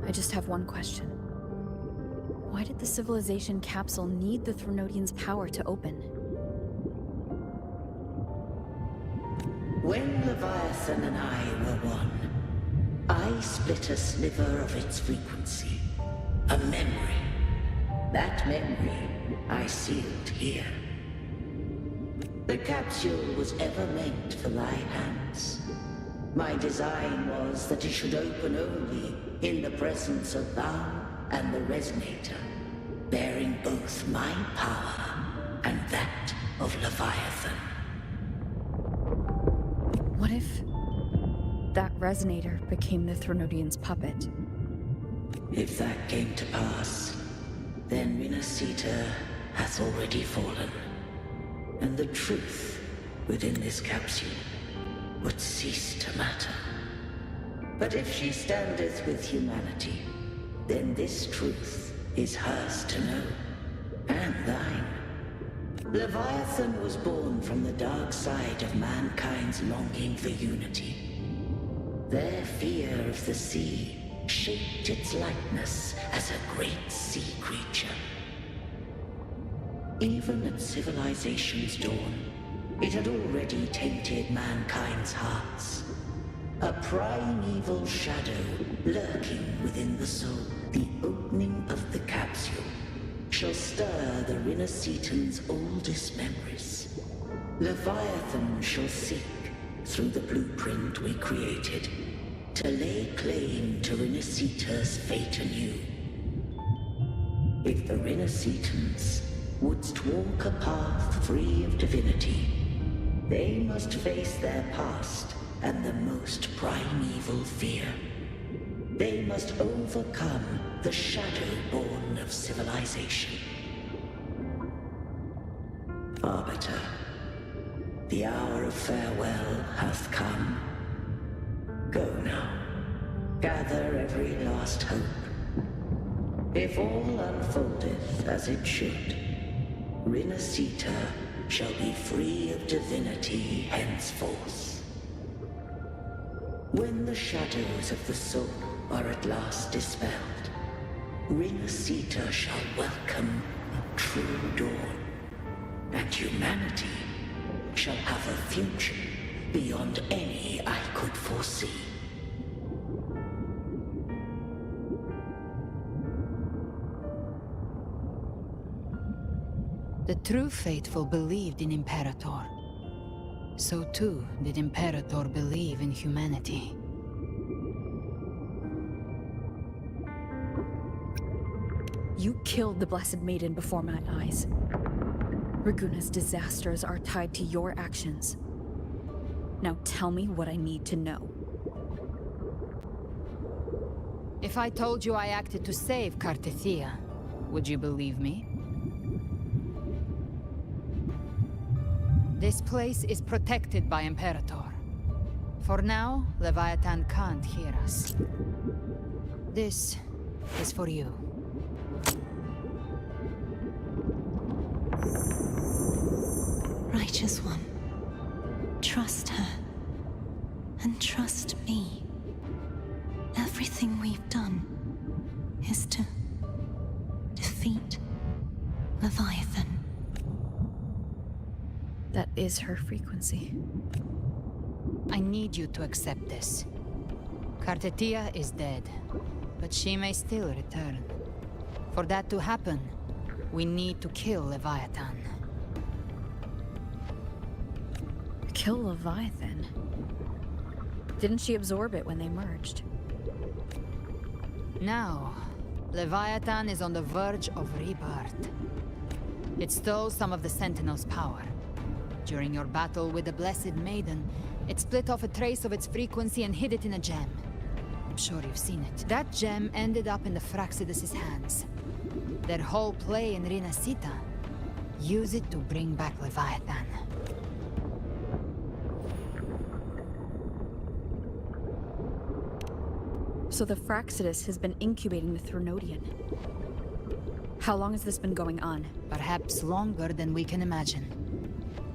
I just have one question. Why did the civilization capsule need the Threnodian's power to open? When Leviathan and I were one, I split a sliver of its frequency. A memory. That memory I sealed here. The capsule was ever meant for thy hands. My design was that it should open only in the presence of thou and the Resonator, bearing both my power and that of Leviathan. What if that Resonator became the Threnodian's puppet? If that came to pass, then Renacita hath already fallen, and the truth within this capsule would cease to matter. But if she standeth with humanity, then this truth is hers to know, and thine. Leviathan was born from the dark side of mankind's longing for unity. Their fear of the sea shaped its likeness as a great sea creature. Even at civilization's dawn, it had already tainted mankind's hearts. A primeval shadow lurking within the soul. The opening of the capsule shall stir the Renacitan's oldest memories. Leviathan shall seek, through the blueprint we created, to lay claim to Renacita's fate anew. If the Renacitans wouldst walk a path free of divinity, they must face their past and the most primeval fear. They must overcome the shadow born of civilization. Arbiter, the hour of farewell hath come. Go now, gather every last hope. If all unfoldeth as it should, Renacita shall be free of divinity henceforth. When the shadows of the soul are at last dispelled, Renacita shall welcome true dawn, and humanity shall have a future beyond any I could foresee. The true faithful believed in Imperator. So too did Imperator believe in humanity. You killed the Blessed Maiden before my eyes. Raguna's disasters are tied to your actions. Now tell me what I need to know. If I told you I acted to save Cartethia, would you believe me? This place is protected by Imperator. For now, Leviathan can't hear us. This is for you. Righteous One, trust her. And trust me. Everything we've done is to defeat Leviathan. That is her frequency. I need you to accept this. Cartethia is dead, but she may still return. For that to happen, We need to kill Leviathan. Kill Leviathan? Didn't she absorb it when they merged? Now, Leviathan is on the verge of rebirth. It stole some of the Sentinel's power. During your battle with the Blessed Maiden, it split off a trace of its frequency and hid it in a gem. I'm sure you've seen it. That gem ended up in the Fraxidus' hands. Their whole play in Rinasita, use it to bring back Leviathan. So the Fraxidus has been incubating the Threnodian. How long has this been going on? Perhaps longer than we can imagine.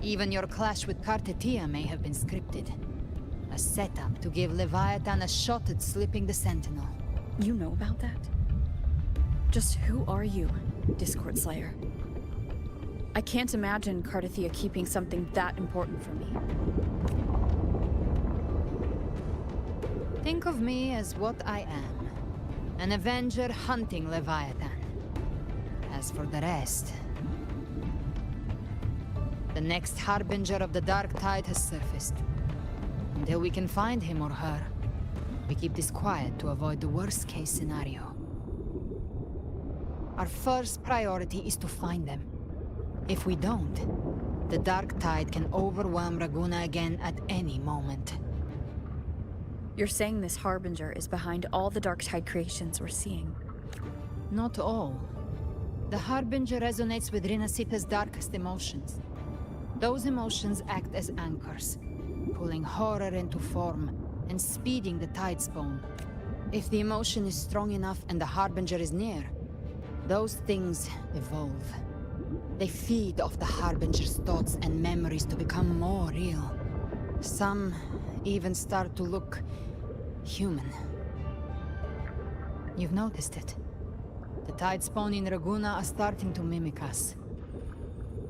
Even your clash with Kartetia may have been scripted. A setup to give Leviathan a shot at slipping the Sentinel. You know about that? Just who are you, Discord Slayer? I can't imagine Kartetia keeping something that important from me. Think of me as what I am. An Avenger hunting Leviathan. As for the rest... The next Harbinger of the Dark Tide has surfaced. Until we can find him or her, we keep this quiet to avoid the worst-case scenario. Our first priority is to find them. If we don't, the Dark Tide can overwhelm Raguna again at any moment. You're saying this Harbinger is behind all the Dark Tide creations we're seeing? Not all. The Harbinger resonates with Rinasita's darkest emotions. Those emotions act as anchors, pulling horror into form and speeding the Tidespawn. If the emotion is strong enough and the Harbinger is near, those things evolve. They feed off the Harbinger's thoughts and memories to become more real. Some even start to look human. You've noticed it. The Tidespawn in Raguna are starting to mimic us.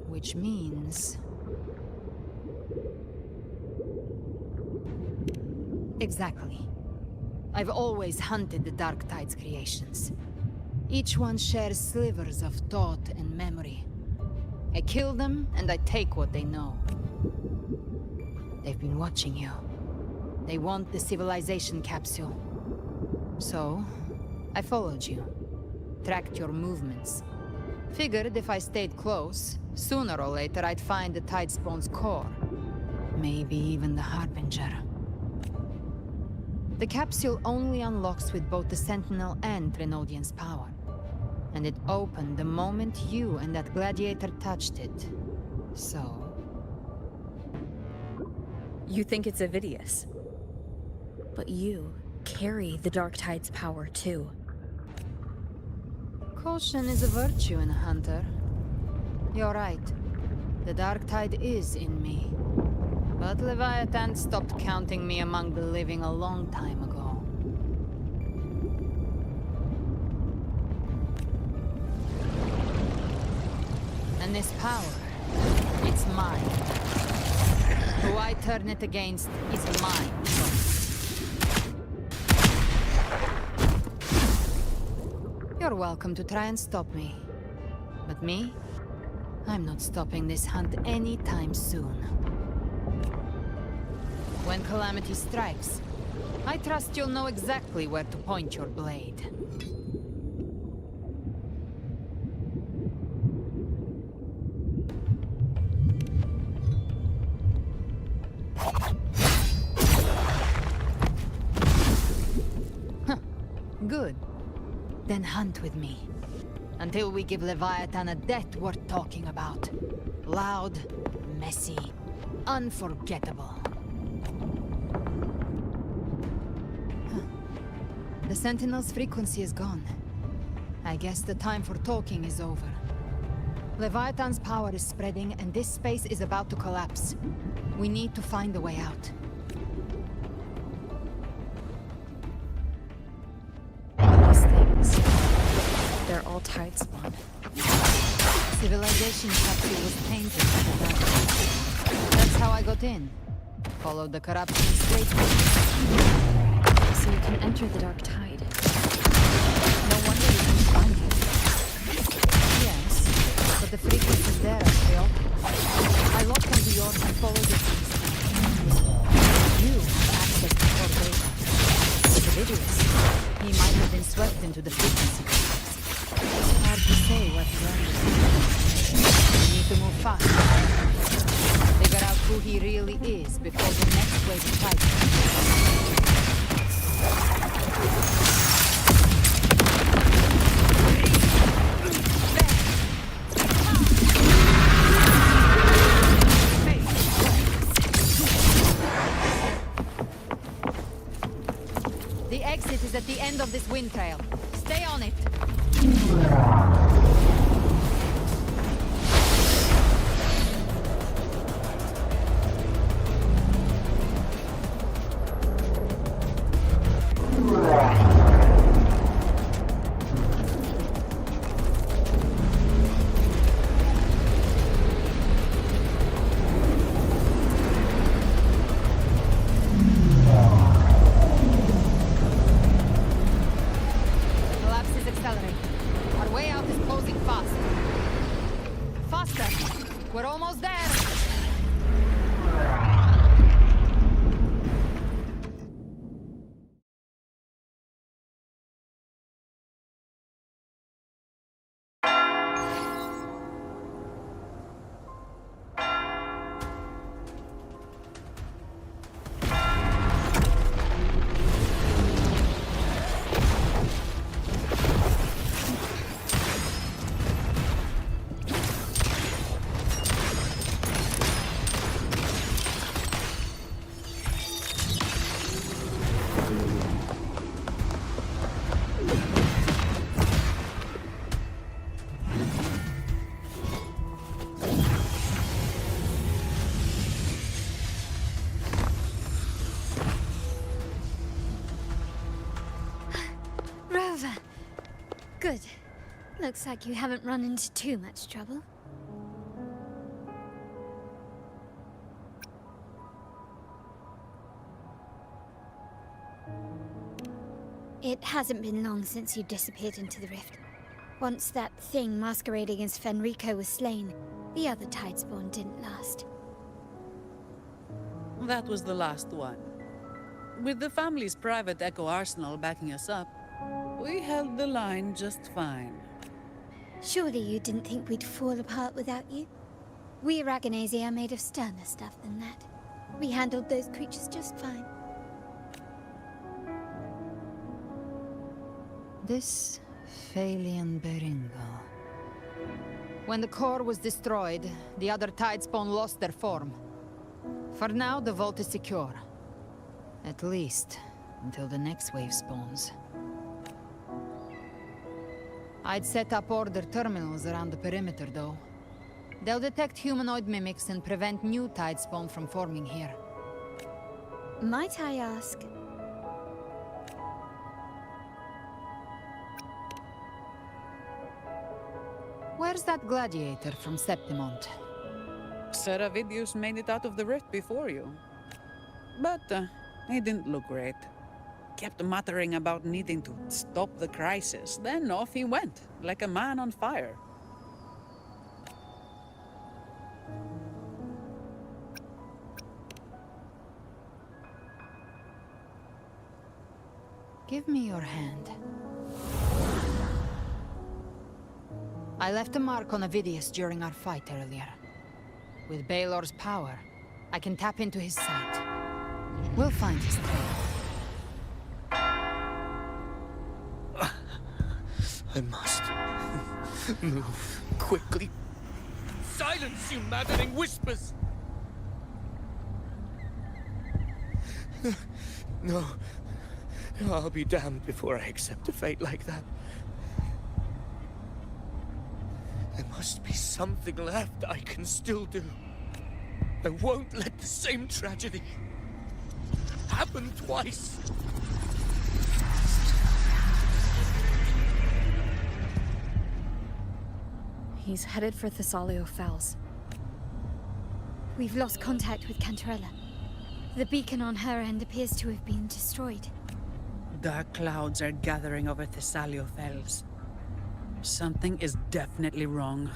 Which means... Exactly. I've always hunted the Dark Tide's creations. Each one shares slivers of thought and memory. I kill them, and I take what they know. They've been watching you. They want the civilization capsule. So, I followed you. Tracked your movements. Figured if I stayed close, sooner or later I'd find the Tidespawn's core. Maybe even the Harbinger. The capsule only unlocks with both the Sentinel and Threnodian's power. And it opened the moment you and that gladiator touched it. So... You think it's Avidius. But you carry the Dark Tide's power too. Caution is a virtue in a hunter. You're right. The Dark Tide is in me. But Leviathan stopped counting me among the living a long time ago. And this power, it's mine. Who I turn it against is mine. You're welcome to try and stop me. But me? I'm not stopping this hunt anytime soon. When calamity strikes, I trust you'll know exactly where to point your blade. Huh. Good. Then hunt with me. Until we give Leviathan a death worth talking about. Loud, messy, unforgettable. The Sentinel's frequency is gone. I guess the time for talking is over. Leviathan's power is spreading, and this space is about to collapse. We need to find a way out. These things... They're all Tidespawn. Civilization capsule was tainted by the Dark Tide. That's how I got in. Followed the corruption straight through. So you can enter the Dark Tide. No wonder you can find you. Yes. the frequencies there, Astrio. I locked onto yours and followed it to the sky. You have access to core data. Davidius, he might have been swept into the frequency waves. It's hard to say what's wrong with him. We need to move fast. Figure out who he really is before the next wave of fighting. The exit is at the end of this wind trail. Stay on it. We're almost there. Good. Looks like you haven't run into too much trouble. It hasn't been long since you disappeared into the rift. Once that thing masquerading as Fenrico was slain, the other Tidespawn didn't last. That was the last one. With the family's private Echo Arsenal backing us up, we held the line just fine. Surely you didn't think we'd fall apart without you? We Aragonese are made of sterner stuff than that. We handled those creatures just fine. This Phalian Beringo. When the core was destroyed, the other Tidespawn lost their form. For now, the vault is secure. At least, until the next wave spawns. I'd set up order terminals around the perimeter, though. They'll detect humanoid mimics and prevent new Tidespawn from forming here. Might I ask? Where's that gladiator from Septimont? Seravidius made it out of the rift before you. But he didn't look great. Kept muttering about needing to stop the crisis, then off he went, like a man on fire. Give me your hand. I left a mark on Avidius during our fight earlier. With Baelor's power, I can tap into his sight. We'll find his trail. I must move quickly. Silence, you maddening whispers! No. I'll be damned before I accept a fate like that. There must be something left I can still do. I won't let the same tragedy happen twice. He's headed for Thessalio Fells. We've lost contact with Cantarella. The beacon on her end appears to have been destroyed. Dark clouds are gathering over Thessalio Fells. Something is definitely wrong.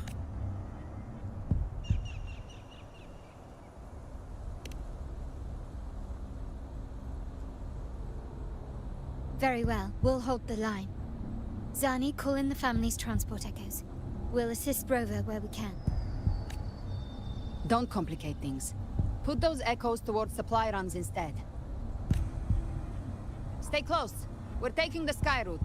Very well. We'll hold the line. Zani, call in the family's transport echoes. We'll assist Rover where we can. Don't complicate things. Put those echoes towards supply runs instead. Stay close. We're taking the sky route.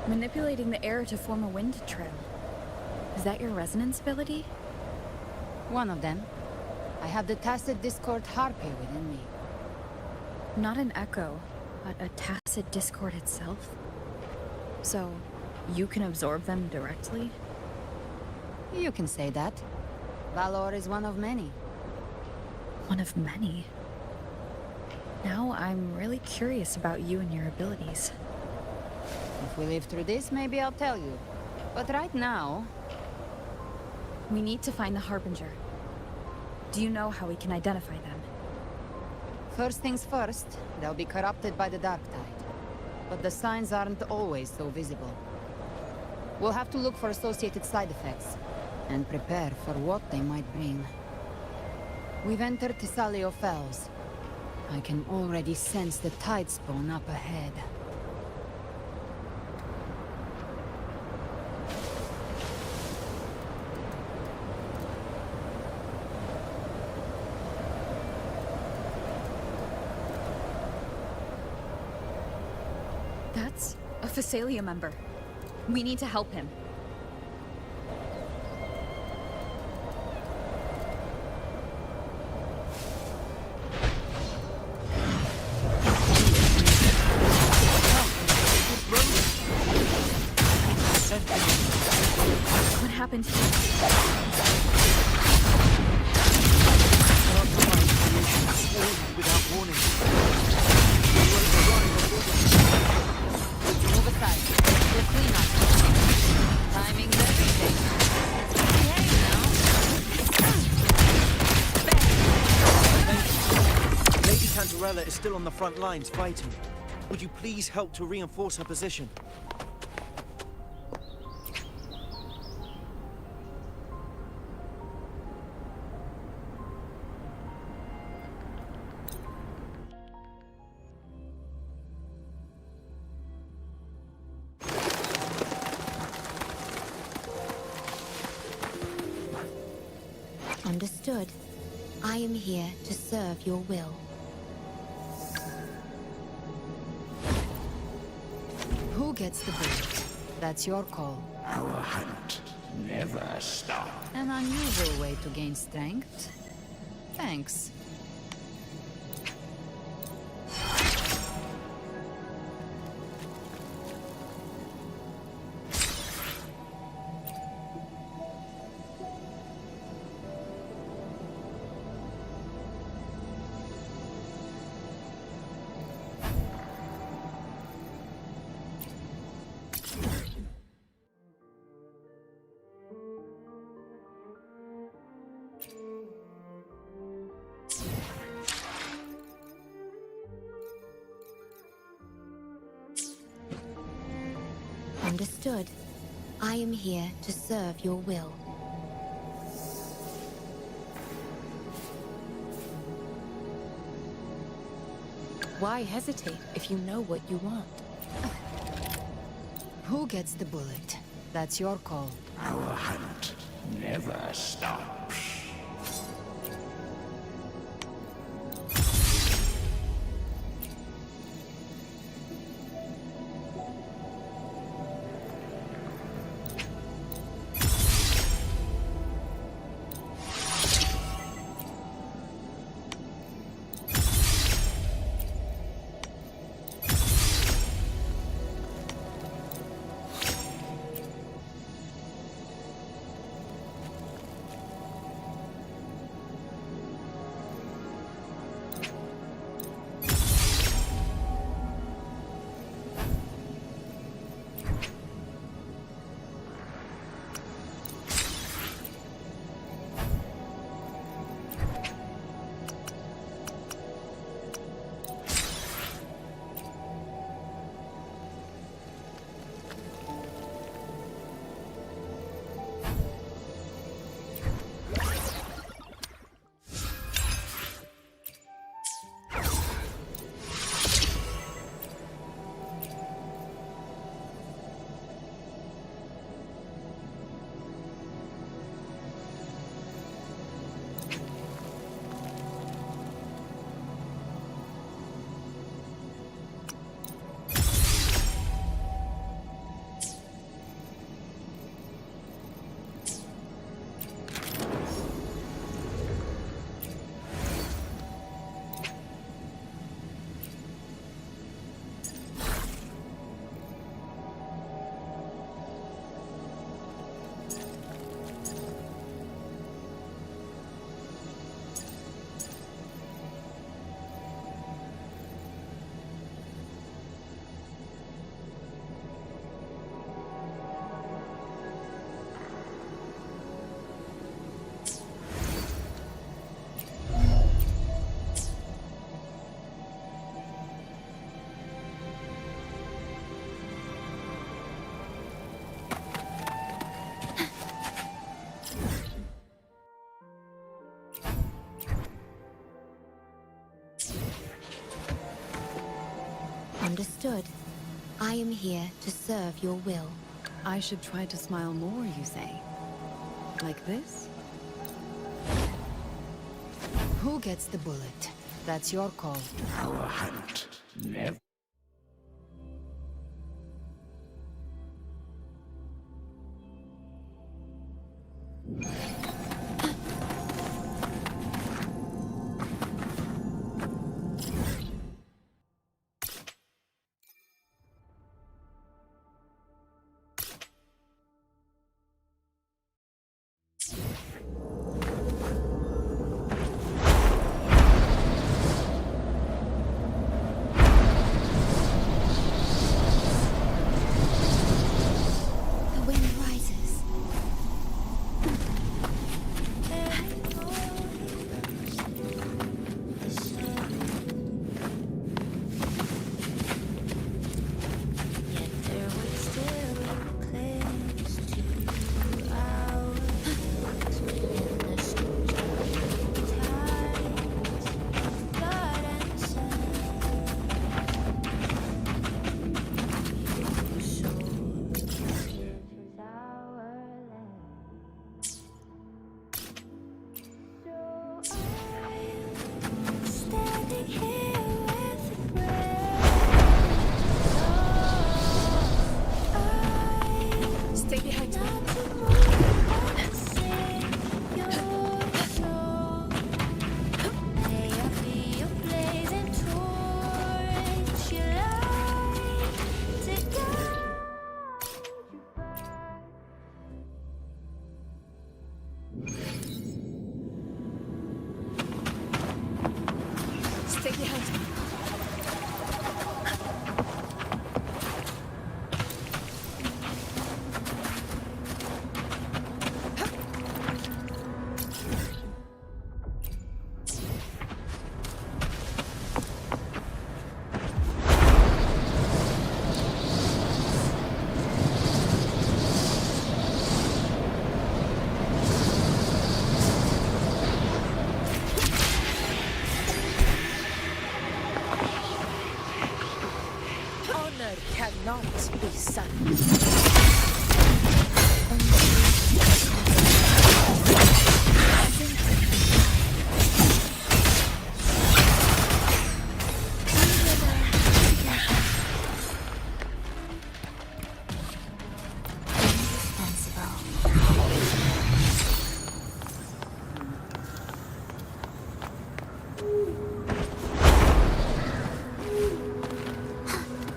Manipulating the air to form a wind trail. Is that your resonance ability? One of them. I have the tacit discord harpy within me. Not an echo, but a tacit discord itself? So, you can absorb them directly? You can say that. Valor is one of many. One of many? Now I'm really curious about you and your abilities. If we live through this, maybe I'll tell you. But right now... We need to find the Harbinger. Do you know how we can identify them? First things first, they'll be corrupted by the Dark Tide. But the signs aren't always so visible. We'll have to look for associated side effects, and prepare for what they might bring. We've entered Thessalio Fells. I can already sense the tide spawn up ahead. That's a Thessalia member. We need to help him. What happened here? Without warning. Move aside. We'll clean up. Timing's everything. Behave now. Lady Cantarella is still on the front lines fighting. Would you please help to reinforce her position? Understood. I am here to serve your will. Who gets the bullet? That's your call. Our hunt never stops. An unusual way to gain strength. Thanks. Understood. I am here to serve your will. Why hesitate if you know what you want? Who gets the bullet? That's your call. Our hunt never stops. Understood. I am here to serve your will. I should try to smile more, you say? Like this? Who gets the bullet? That's your call. Our hunt never. The wind rises. Stay behind me. Stay behind me. Honor cannot be silenced.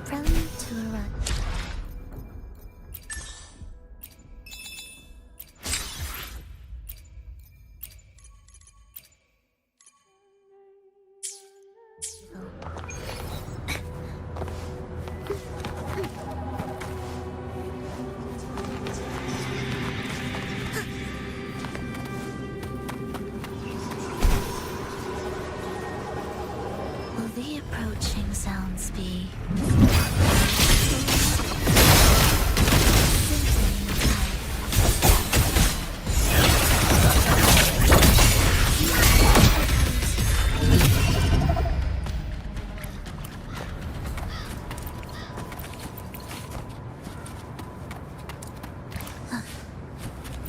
Brilliant to a run. Will the approaching sounds be?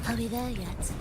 Are we there yet?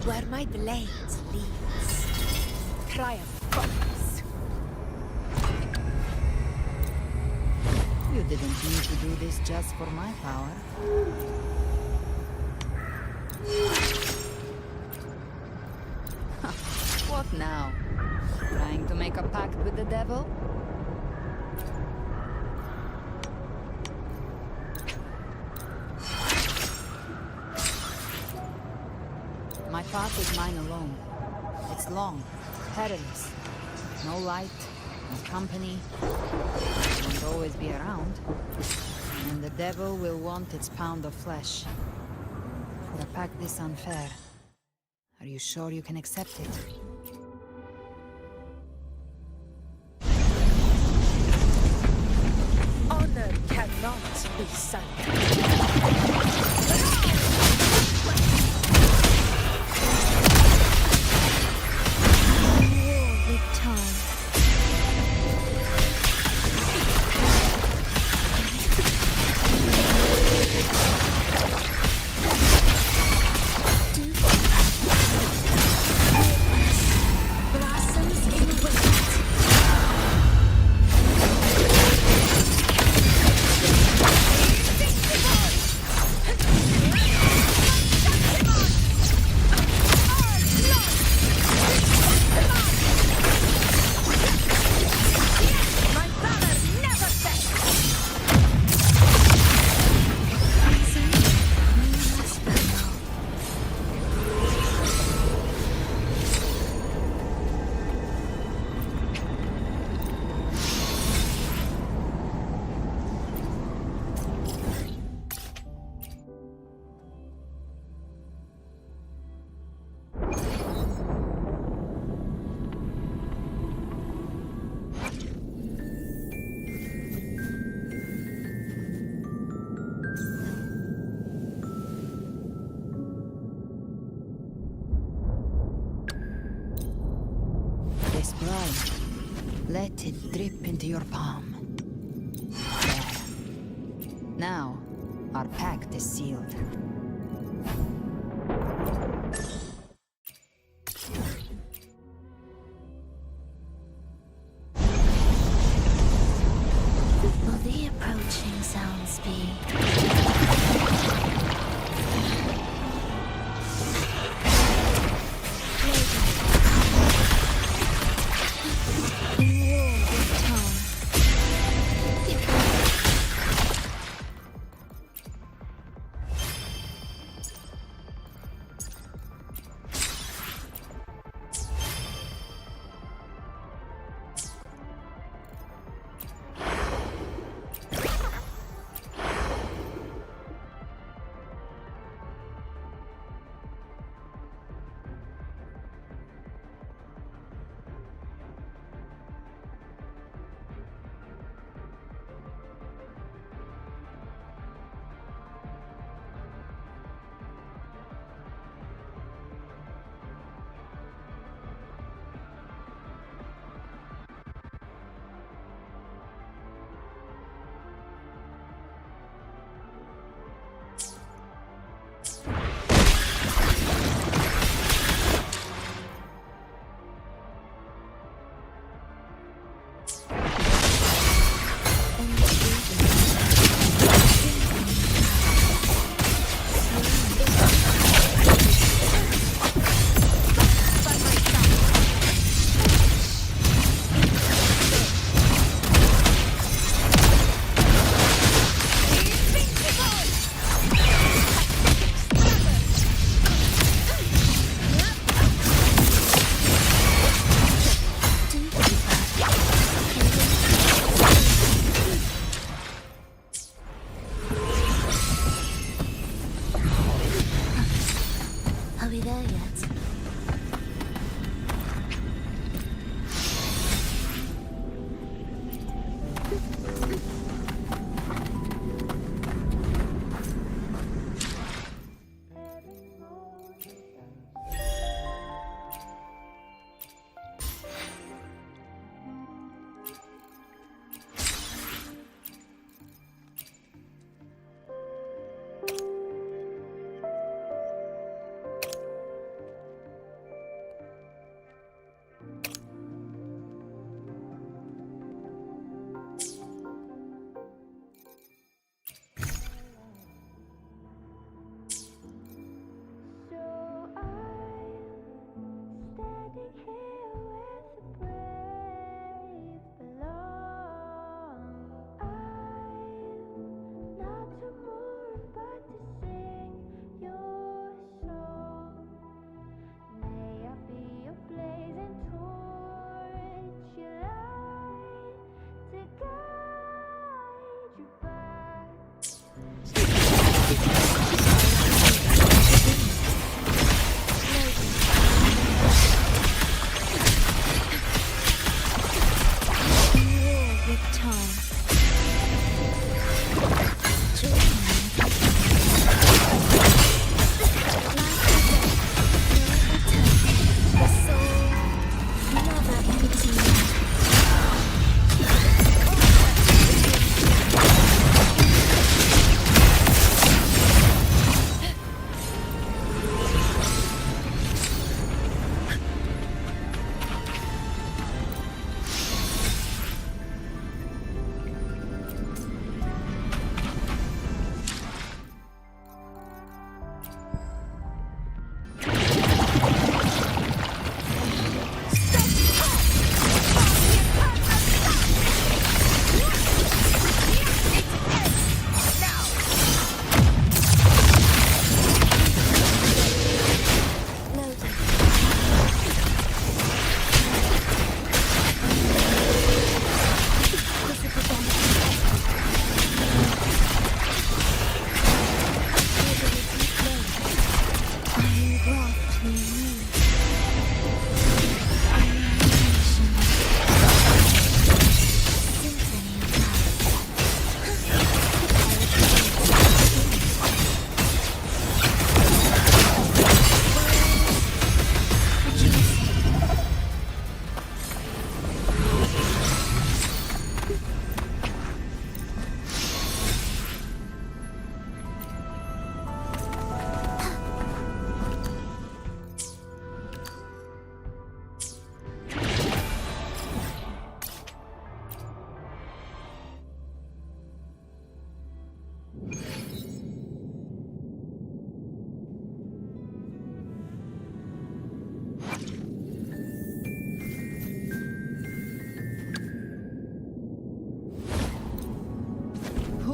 Where my blade leads. Cry of fox. You didn't need to do this just for my power. What now? Trying to make a pact with the devil? My path is mine alone. It's long, perilous. No light, no company. It won't always be around. And the devil will want its pound of flesh. For a pact this unfair, are you sure you can accept it? Honor cannot be sunk. This blood, let it drip into your palm. There. Now, our pact is sealed. Will the approaching sounds be?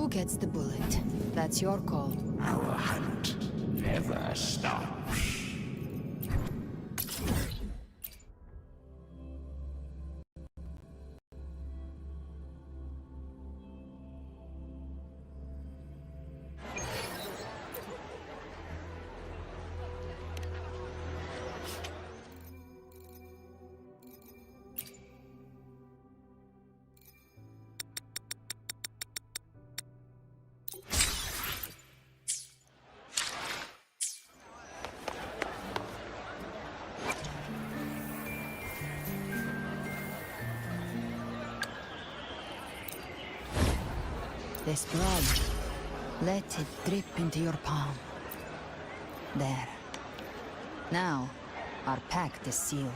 Gets the bullet. That's your call. Our hunt never stops. This blood, let it drip into your palm. There. Now, our pact is sealed.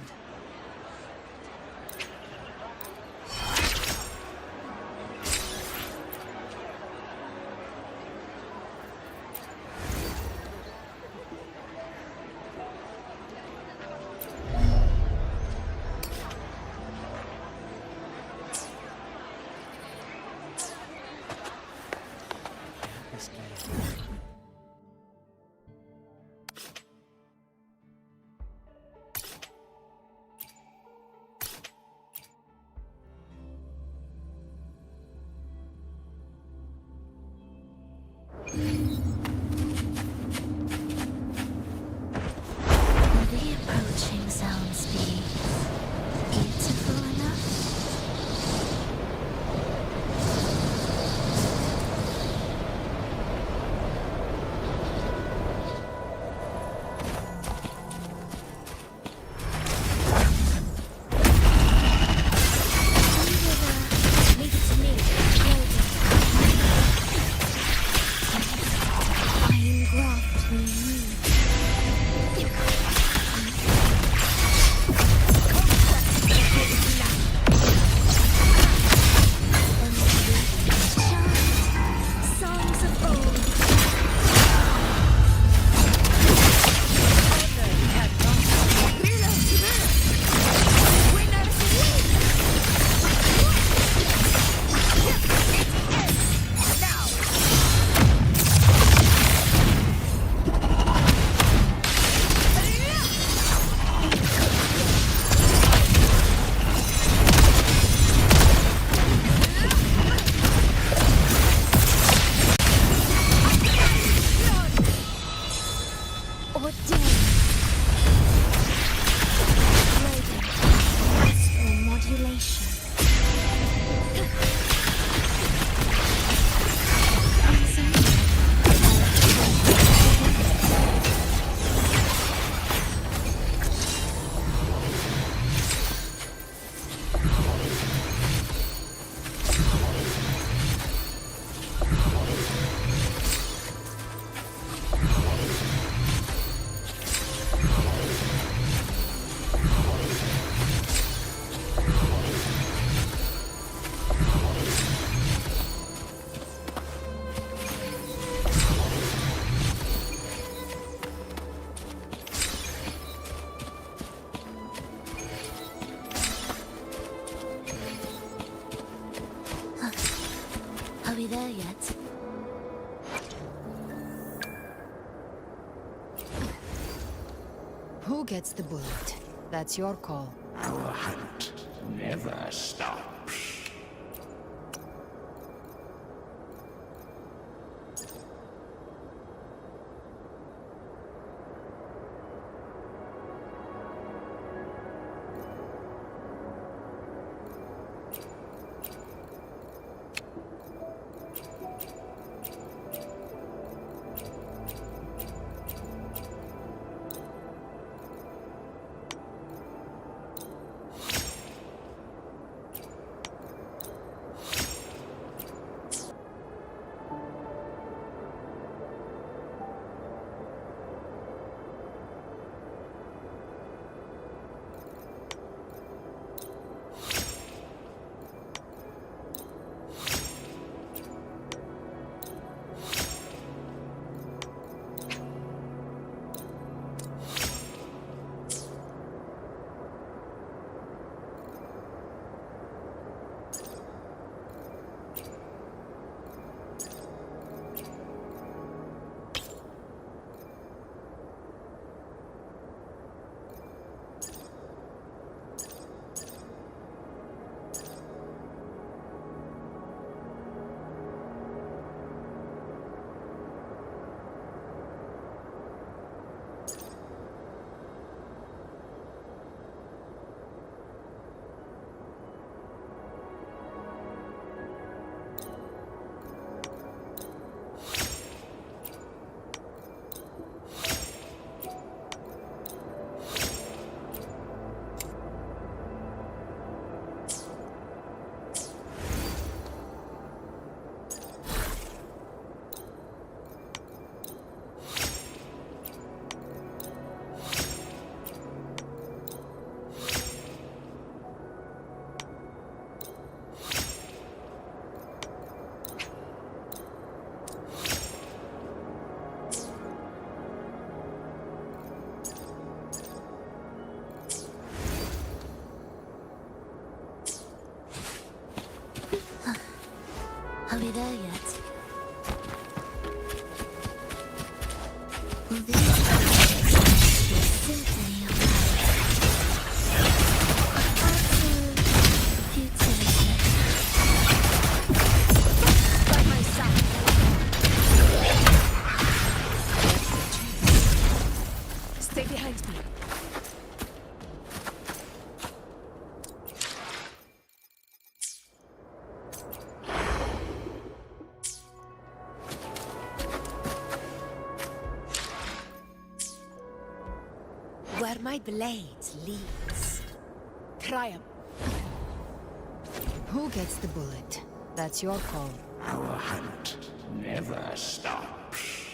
there yet? Who gets the bullet? That's your call. Our hunt never stops. Are we there yet? This symphony of life. Absolute futility. By my side. Stay behind me. Where my blade leads. Triumph. Who gets the bullet? That's your call. Our hunt never stops.